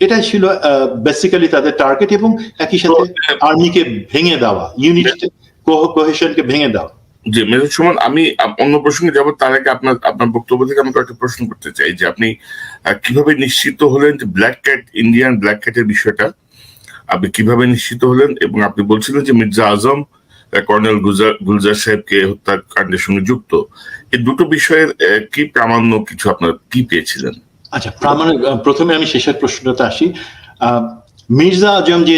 এটাই ছিল বেসিক্যালি তাদের টার্গেট, এবং একই সাথে আর্মিকে ভেঙে দেওয়া, ইউনিট কোহেশনকে ভেঙে দেওয়া। জি মেজর সুমন, আমি অন্য প্রসঙ্গে যাব তার আগে আপনার বক্তব্য থেকে আমি একটা প্রশ্ন করতে চাই যে আপনি কিভাবে নিশ্চিত হলেন যে ব্ল্যাক ক্যাট, ইন্ডিয়ান ব্ল্যাক ক্যাটের বিষয়টা আপনি কিভাবে নিশ্চিত হলেন? এবং আপনি বলছিলেন যে মির্জা আজম কর্নেল গুলজার সাহেবকে হত্যাকাণ্ডের সঙ্গে যুক্ত, এই দুটো বিষয়ের কি প্রামাণ্য কিছু আপনার কি পেয়েছিলেন? আচ্ছা, প্রথমে আমি শেষের প্রশ্নটাতে আসি। মির্জা আজম যে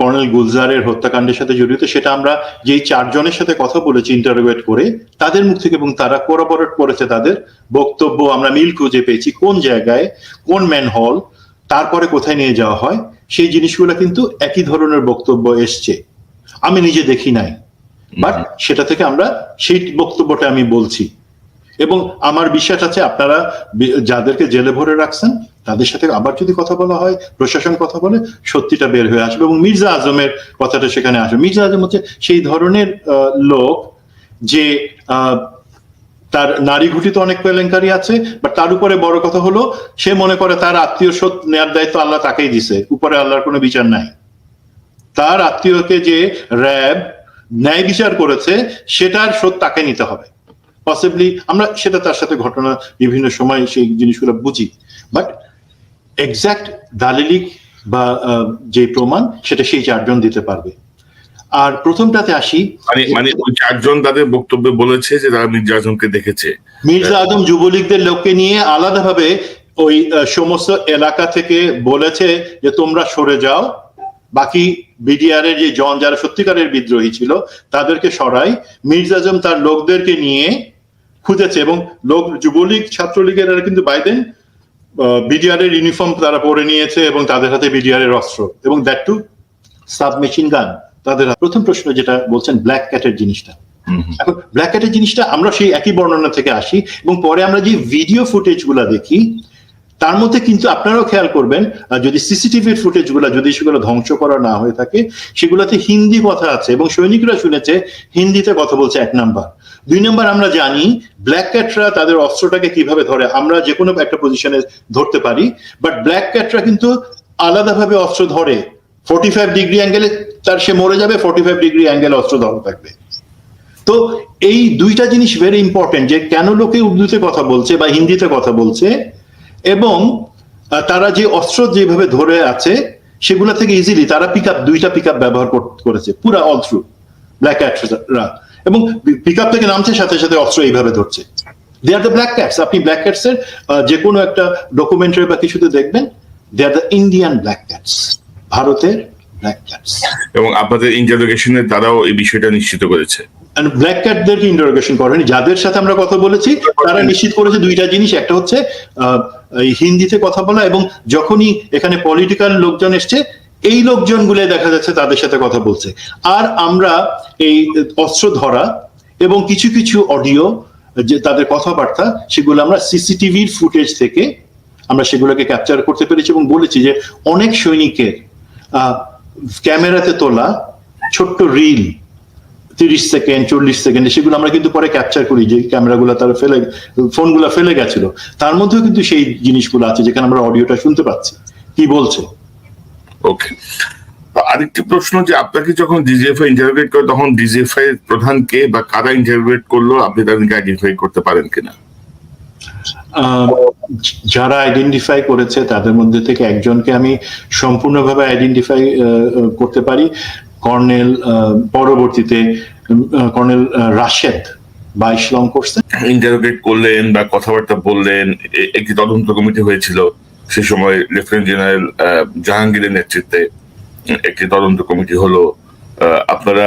কর্নেল গুলজারের হত্যাকাণ্ডের সাথে জড়িত, সেটা আমরা যেই 4 জনের সাথে কথা বলেছি ইন্টারোগেট করে তাদের মুখ থেকে, এবং তারা কোরাবরেট করেছে তাদের বক্তব্য, আমরা মিল খুঁজে পেয়েছি কোন জায়গায়, কোন ম্যান হল, তারপরে কোথায় নিয়ে যাওয়া হয়, সেই জিনিসগুলো কিন্তু একই ধরনের বক্তব্য এসছে। আমি নিজে দেখি নাই, বাট সেটা থেকে আমরা সেই বক্তব্যটা আমি বলছি। এবং আমার বিশ্বাস আছে আপনারা যাদেরকে জেলে ভরে রাখছেন তাদের সাথে আবার যদি কথা বলা হয়, প্রশাসন কথা বলে, সত্যিটা বের হয়ে আসবে। এবং মির্জা আজমের কথাটা সেখানে আসবে। মির্জা আজম হচ্ছে সেই ধরনের লোক যে তার নারী ঘটিত অনেক কেলেঙ্কারি আছে, বাট তার উপরে বড় কথা হলো সে মনে করে তার আত্মীয় শোধ নেয়ার দায়িত্ব আল্লাহ তাকেই দিছে, উপরে আল্লাহর কোনো বিচার নাই। তার আত্মীয়কে যে র্যাব ন্যায় বিচার করেছে সেটার শোধ তাকে নিতে হবে। পসিবলি আমরা সেটা তার সাথে ঘটনা বিভিন্ন সময় সেই জিনিসগুলো বুঝি, বাট এক্সাক্ট দালিলিক বা যে প্রমাণ সেটা সেই 4 জন দিতে পারবে। আর প্রথমটাতে আসি, মানে ওই 4 জন তাদের বক্তব্যে বলেছে যে তারা মির্জা আজমকে দেখেছে। মির্জা আজম যুবলীগদের লোককে নিয়ে আলাদাভাবে ওই সমস্ত এলাকা থেকে বলেছে যে তোমরা সরে যাও, বাকি বিডিআর এর যে যারা সত্যিকারের বিদ্রোহী ছিল তাদেরকে সরাই। মির্জা আজম তার লোকদেরকে নিয়ে খুঁজেছে, এবং লোক যুবলীগ ছাত্রলীগের কিন্তু বাইদেন বিডিআর এর ইউনিফর্ম তারা পরে নিয়েছে, এবং তাদের হাতে বিডিআর এর অস্ত্র, এবং দ্যাট টু সাবমেশিন গান তাদের। প্রথম প্রশ্ন যেটা বলছেন ব্ল্যাক ক্যাটের জিনিসটা, এখন ব্ল্যাক ক্যাটের জিনিসটা আমরা সেই একই বর্ণনা থেকে আসি, এবং পরে আমরা যে ভিডিও ফুটেজ গুলা দেখি তার মধ্যে কিন্তু আপনারাও খেয়াল করবেন, যদি সিসিটিভির ফুটেজ গুলা যদি সেগুলো ধ্বংস করা না হয়ে থাকে, সেগুলোতে হিন্দি কথা আছে, এবং সৈনিকরা শুনেছে হিন্দিতে কথা বলছে, 1 নাম্বার। 2 নাম্বার, আমরা জানি ব্ল্যাক ক্যাটরা তাদের অস্ত্রটাকে কিভাবে ধরে। আমরা যে কোনো একটা পজিশনে ধরতে পারি, বাট ব্ল্যাক ক্যাটরা কিন্তু আলাদাভাবে অস্ত্র ধরে। 45 ডিগ্রি অ্যাঙ্গেলে তার সে মরে যাবে, 45 ডিগ্রি অ্যাঙ্গেলে অস্ত্র ধরা থাকবে। তো এই দুইটা জিনিস ভেরি ইম্পর্টেন্ট, যে কেন লোকে উর্দুতে কথা বলছে বা হিন্দিতে কথা বলছে, এবং তারা যে অস্ত্র যেভাবে ধরে আছে সেগুলো থেকে ইজিলি তারা দুইটা পিক আপ ব্যবহার করেছে পুরা অল থ্রু ব্ল্যাক ক্যাটরা, এবং পিক আপ থেকে নামছে সাথে সাথে অস্ত্র এইভাবে ধরছে। They are the black cats. আপনি ব্ল্যাক ক্যাটস এর যে কোনো একটা ডকুমেন্টারি বা কিছুতে দেখবেন, they are the Indian black cats, ভারতের ব্ল্যাক ক্যাটস। এবং আপনাদের ইন্টারোগেশনে তারাও এই বিষয়টা নিশ্চিত করেছে। ব্ল্যাক ক্যাটদেরকে ইন্টারোগেশন করেনি, যাদের সাথে আমরা কথা বলেছি তারা নিশ্চিত করেছে দুইটা জিনিস। একটা হচ্ছে হিন্দিতে কথা বলা, এবং যখনই এখানে পলিটিক্যাল লোকজন এসছে এই লোকজনগুলো দেখা যাচ্ছে তাদের সাথে কথা বলছে। আর আমরা এই অস্ত্র ধরা এবং কিছু কিছু অডিও যে তাদের কথাবার্তা, সেগুলো আমরা সিসিটিভির ফুটেজ থেকে আমরা সেগুলোকে ক্যাপচার করতে পেরেছি, এবং বলেছি যে অনেক সৈনিকের ক্যামেরাতে তোলা ছোট্ট রিল 30 সেকেন্ড 40 সেকেন্ডে, সেগুলো আমরা কিন্তু পরে ক্যাপচার করি, যে ক্যামেরাগুলো তারা ফোনগুলো ফেলে গেছিল, তার মধ্যেও কিন্তু সেই জিনিসগুলো আছে যেখানে আমরা অডিওটা শুনতে পাচ্ছি কি বলছে। ওকে, আরেকটি প্রশ্ন, যে আপনাকে যখন ডিজিএফআই ইন্টারোগেট করে তখন ডিজিএফআই প্রধান কে বা কারা ইন্টারোগেট করলো আপনি তাদেরকে আইডেন্টিফাই করতে পারেন কিনা? যারা আইডেন্টিফাই করেছে তাদের মধ্যে থেকে একজনকে আমি সম্পূর্ণভাবে আইডেন্টিফাই করতে পারি, কর্নেল, পরবর্তীতে কর্নেল রাশেদ 22 লং করছে। ইন্টারোগেট করলেন বা কথাবার্তা বললেন, একটি তদন্ত কমিটি হয়েছিল সে সময় লেফটেন্যান্ট জেনারেল জাহাঙ্গীরের নেতৃত্বে একটি তদন্ত কমিটি হলো, আপনারা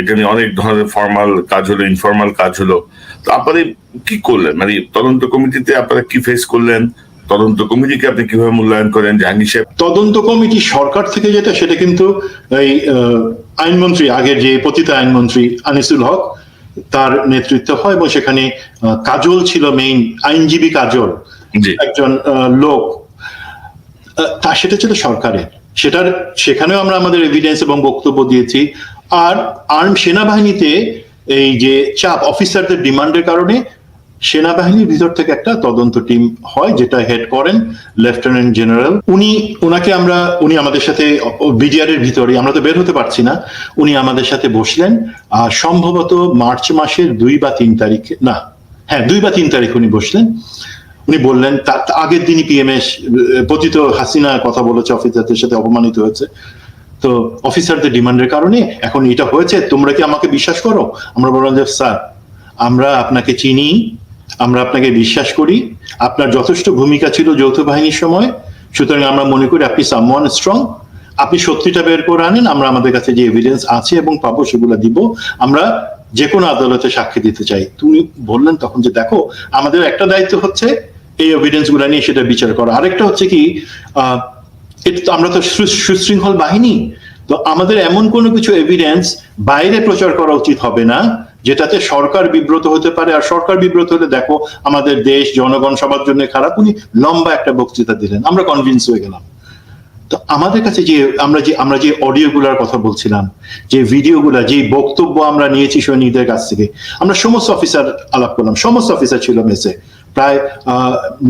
এখানে অনেক ধরনের ফর্মাল কাজ হলো, ইনফর্মাল কাজ হলো, তো আপনারা কি করলেন? মানে তদন্ত কমিটিতে আপনারা কি ফেস করলেন? তদন্ত কমিটিকে আপনি কিভাবে মূল্যায়ন করেন? জাহাঙ্গীর সাহেব তদন্ত কমিটি সরকার থেকে যেটা, সেটা কিন্তু এই আইনমন্ত্রী, আগের যে পতিত আইনমন্ত্রী আনিসুল হক, তার নেতৃত্ব হয়, এবং সেখানে কাজল ছিল মেইন আইনজীবী, কাজল জি একজন লোক, তা সেটা ছিল সরকারের। সেখানেও আমরা আমাদের এভিডেন্স এবং বক্তব্য দিয়েছি। আর সেনাবাহিনীতে এই যে চাপ, অফিসারদের ডিমান্ডের কারণে সেনাবাহিনীর ভিতর থেকে একটা তদন্ত টিম হয়, যেটা হেড করেন লেফটেন্যান্ট জেনারেল। উনি আমাদের সাথে বিডিআর এর ভিতরে, আমরা তো বের হতে পারছি না, উনি আমাদের সাথে বসলেন। আর সম্ভবত মার্চ মাসের 2 বা 3 তারিখে, না হ্যাঁ 2 বা 3 তারিখ উনি বসলেন। উনি বললেন, তার আগের দিনই পিএমএস পতিত হাসিনা কথা বলেছে, অফিসারদের সাথে অপমানিত হয়েছে, তো অফিসারদের ডিমান্ডের কারণে এখন এটা হয়েছে, তোমরা কি আমাকে বিশ্বাস করো? আমরা বললাম যে স্যার, আমরা আপনাকে চিনি, আমরা আপনাকে বিশ্বাস করি, আপনার যথেষ্ট ভূমিকা ছিল যৌথ বাহিনীর সময়, সুতরাং আমরা মনে করি আপনি সামওয়ান স্ট্রং, আপনি সত্যিটা বের করে আনেন, আমরা আমাদের কাছে যে এভিডেন্স আছে এবং পাবো সেগুলো দিব, আমরা যে কোনো আদালতে সাক্ষী দিতে চাই। তুমি বললেন তখন যে দেখো, আমাদের একটা দায়িত্ব হচ্ছে এই এভিডেন্স গুলা নিয়ে সেটা বিচার করা, আরেকটা হচ্ছে কি আমরা তো সুশৃঙ্খল বাহিনী, তো আমাদের এমন কোনো কিছু এভিডেন্স বাইরে প্রচার করা উচিত হবে না যেটাতে সরকার বিব্রত হতে পারে। আর সরকার বিব্রত হলে দেখো আমাদের দেশ, জনগণ সবার জন্য খারাপ। উনি লম্বা একটা বক্তৃতা দিলেন, আমরা কনভিন্স হয়ে গেলাম। তো আমাদের কাছে যে আমরা যে অডিও গুলার কথা বলছিলাম, যে ভিডিও গুলা, যে বক্তব্য আমরা নিয়েছি সৈনিকদের কাছ থেকে, আমরা সমস্ত অফিসার আলাপ করলাম, সমস্ত অফিসার ছিল মেসে, প্রায়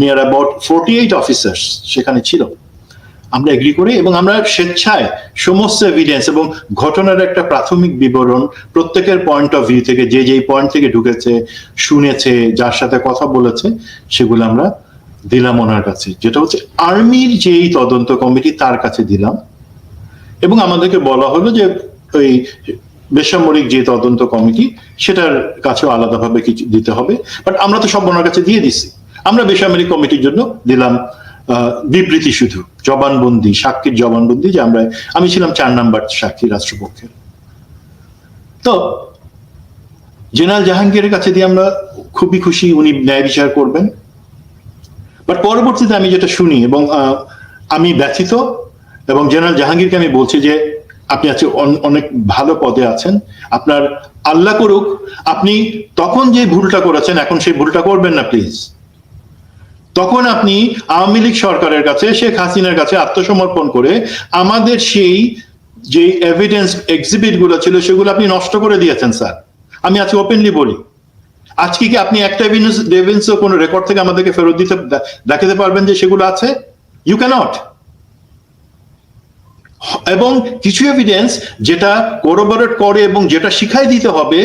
নিয়ার অ্যাবাউট 48 অফিসার সেখানে ছিল। আমরা এগ্রি করি এবং আমরা স্বেচ্ছায় সমস্ত এভিডেন্স এবং ঘটনার একটা প্রাথমিক বিবরণ প্রত্যেকের পয়েন্ট অফ ভিউ থেকে, যে যেই পয়েন্ট থেকে ঢুকেছে, শুনেছে, যার সাথে কথা বলেছে, সেগুলো আমরা দিলাম ওনার কাছে, যেটা হচ্ছে আর্মির যেই তদন্ত কমিটি, তার কাছে দিলাম। এবং আমাদেরকে বলা হলো যে ওই বেসামরিক যে তদন্ত কমিটি, সেটার কাছেও আলাদাভাবে কিছু দিতে হবে, বাট আমরা তো সব ওনার কাছে দিয়ে দিছি। আমরা বেসামরিক কমিটির জন্য দিলাম বিবৃতি, শুধু জবানবন্দি, সাক্ষীর জবানবন্দি, যে আমি ছিলাম 4 নাম্বার সাক্ষী রাষ্ট্রপক্ষের। তো জেনারেল জাহাঙ্গীরের কাছে দিয়ে আমরা খুবই খুশি, উনি ন্যায় বিচার করবেন। বাট পরবর্তীতে আমি যেটা শুনি, এবং আমি ব্যথিত, এবং জেনারেল জাহাঙ্গীরকে আমি বলছি যে আপনি আজকে অনেক ভালো পদে আছেন, আপনার আল্লাহ করুক আপনি তখন যে ভুলটা করেছেন এখন সেই ভুলটা করবেন না প্লিজ। তখন আপনি আওয়ামী লীগ সরকারের কাছে, শেখ হাসিনার কাছে আত্মসমর্পণ করে আমাদের সেই যে এভিডেন্স এক্সিবিট গুলো ছিল সেগুলো আপনি নষ্ট করে দিয়েছেন স্যার। আমি আজকে ওপেনলি বলি, আজকে কি আপনি একটা এভিডেন্স কোন রেকর্ড থেকে আমাদেরকে ফেরত দিতে দেখাতে পারবেন যে সেগুলো আছে? You cannot. এবং কিছু এভিডেন্স যেটা কোরোবরেট করে এবং যেটা শিখাই দিতে হবে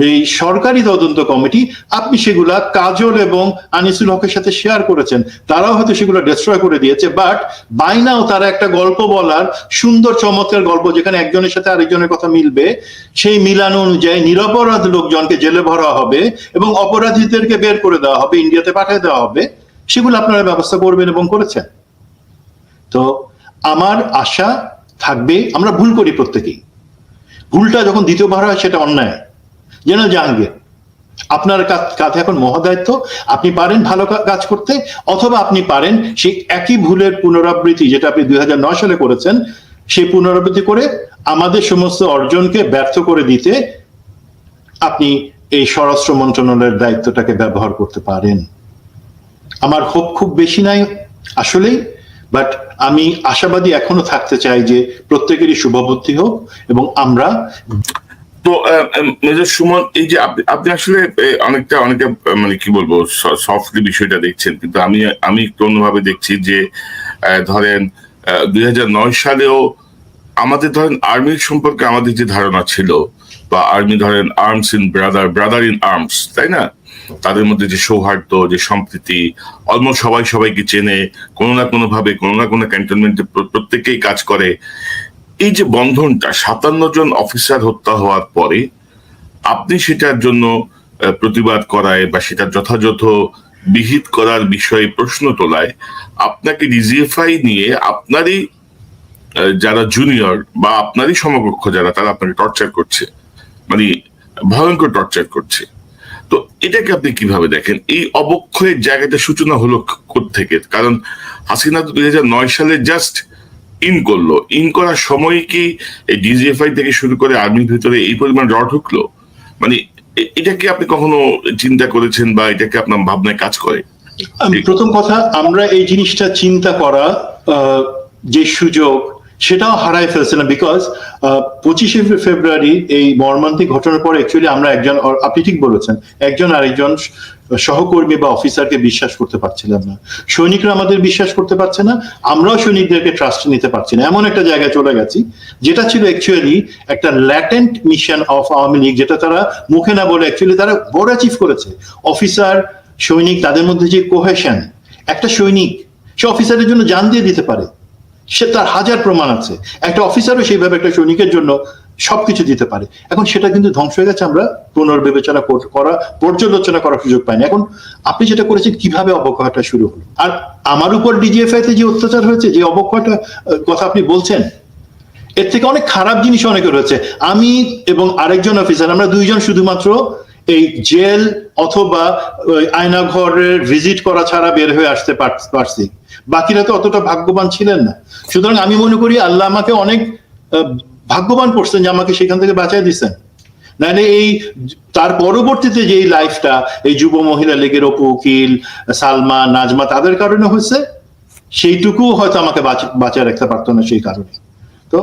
এই সরকারি তদন্ত কমিটি, আপনি সেগুলা কাজল এবং আনিসুল হকের সাথে শেয়ার করেছেন, তারাও হয়তো সেগুলো ডিস্ট্রয় করে দিয়েছে, বাট বাই নাও তারা একটা গল্প বলার, সুন্দর চমৎকার গল্প, যেখানে একজনের সাথে আরেকজনের কথা মিলবে, সেই মিলানো অনুযায়ী নিরপরাধ লোকজনকে জেলে ভরা হবে এবং অপরাধীদেরকে বের করে দেওয়া হবে, ইন্ডিয়াতে পাঠিয়ে দেওয়া হবে, সেগুলো আপনারা ব্যবস্থা করবেন এবং করেছেন। তো আমার আশা থাকবে, আমরা ভুল করি প্রত্যেকেই, ভুলটা যখন দ্বিতীয়বার হয় সেটা অন্যায়। জেনারেল জাহাঙ্গীর, আপনার কাঁধে এখন মহাদায়িত্ব, আপনি পারেন ভালো কাজ করতে, অথবা আপনি পারেন সেই একই ভুলের পুনরাবৃত্তি, যেটা আপনি 2009 সালে করেছেন, সেই পুনরাবৃত্তি করে আমাদের সমস্ত অর্জনকে ব্যর্থ করে দিতে আপনি এই স্বরাষ্ট্র মন্ত্রণালয়ের দায়িত্বটাকে ব্যবহার করতে পারেন। আমার হোপ খুব বেশি নাই আসলেই, বাট আমি আশাবাদী এখনো থাকতে চাই যে প্রত্যেকেরই শুভবুদ্ধি হোক এবং আমরা। তো মেজর সুমন, এই যে আপনি আসলে অনেকটা মানে কি বলবো, সফটলি বিষয়টা দেখছেন, কিন্তু আমি একটু অন্যভাবে দেখছি যে ধরেন 2009 সালেও আমাদের ধরেন আর্মির সম্পর্কে আমাদের যে ধারণা ছিল, বা আর্মি ধরেন arms in brother in arms, তাই না? তাদের মধ্যে যে সৌহার্দ্য, যে সম্প্রীতি, অলমোস্ট সবাইকে চেনে, কোনো না কোনো ভাবে, কোনো না কোনো ক্যান্টনমেন্টে প্রত্যেকেই কাজ করে। এই যে বন্ধনটা 57 জন অফিসার হত্যা হওয়ার পরে আপনি সেটার জন্য প্রতিবাদ করায় বা সেটা যথাযথ বিহিত করার বিষয়ে প্রশ্ন তোলায় আপনাকে ডিজিএফআই নিয়ে আপনারই যারা জুনিয়র বা আপনারই সমকক্ষ যারা, তারা আপনাকে টর্চার করছে, মানে ভয়ঙ্কর টর্চার করছে। তো এটাকে আপনি কিভাবে দেখেন? এই অবক্ষয়ের জায়গাটা সূচনা হলো কোত্থেকে? কারণ হাসিনা তো 2009 সালে জাস্ট করলো, করার সময় কি এই ডিজিএফআই থেকে শুরু করে আর্মির ভিতরে এই পরিমাণ রড ঢুকলো? মানে এটাকে আপনি কখনো চিন্তা করেছেন বা এটাকে আপনার ভাবনায় কাজ করে? প্রথম কথা, আমরা এই জিনিসটা চিন্তা করা যে সুযোগ, সেটাও হারাই ফেলছিলাম। বিকজ 25শে ফেব্রুয়ারি এই মর্মান্তিক ঘটনার পর অ্যাকচুয়ালি আমরা একজন, আপনি ঠিক বলেছেন, একজন আরেকজন সহকর্মী বা অফিসারকে বিশ্বাস করতে পারছিলাম না। সৈনিকরা আমাদের বিশ্বাস করতে পারছে না, আমরাও সৈনিকদেরকে ট্রাস্ট নিতে পারছি না। এমন একটা জায়গায় চলে গেছি যেটা ছিল অ্যাকচুয়ালি একটা latent mission of Awami League, যেটা তারা মুখে না বলে অ্যাকচুয়ালি তারা বড় অ্যাচিভ করেছে। অফিসার সৈনিক তাদের মধ্যে যে কোহেশন, একটা সৈনিক সে অফিসারের জন্য জান দিয়ে দিতে পারে, সে তার হাজার প্রমাণ আছে। একটা অফিসারও সেইভাবে একটা সৈনিকের জন্য সবকিছু দিতে পারে। এখন সেটা কিন্তু ধ্বংস হয়ে গেছে, আমরা পুনর্বিবেচনা করা, পর্যালোচনা করার সুযোগ পাইনি। এখন আপনি যেটা করেছেন, কিভাবে অবক্ষয়টা শুরু হলো, আর আমার উপর ডিজিএফআই তে যে অত্যাচার হয়েছে, যে অবক্ষয়টা কথা আপনি বলছেন, এর থেকে অনেক খারাপ জিনিস অনেকের হয়েছে। আমি এবং আরেকজন অফিসার, আমরা দুইজন শুধুমাত্র এই জেল অথবা আয়নাঘরের ভিজিট করা ছাড়া বের হয়ে আসতে পারছি, বাকিরা তো অতটা ভাগ্যবান ছিলেন না। সুতরাং আমি মনে করি আল্লাহ আমাকে অনেক ভাগ্যবান করছেন যে আমাকে সেখান থেকে বাঁচাই দিচ্ছেন। নাহলে এই তার পরবর্তীতে যে লাইফটা এই যুব মহিলা লীগের অপু উকিল, সালমা, নাজমা, তাদের কারণে হয়েছে, সেইটুকু হয়তো আমাকে বাঁচায় রাখতে পারতো না সেই কারণে। তো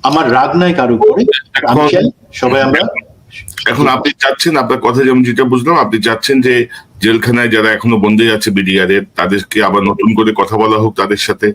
আমার রাগ নাই কারো উপরে, আমি চাই সবাই আমরা। এখন আপনি চাচ্ছেন, আপনার কথা যেমন যেটা বুঝলাম, আপনি চাচ্ছেন যে জেলখানায় যারা এখনো বন্দী আছে বিডিআর এর, তাদেরকে আবার নতুন করে কথা বলা হোক তাদের সাথে।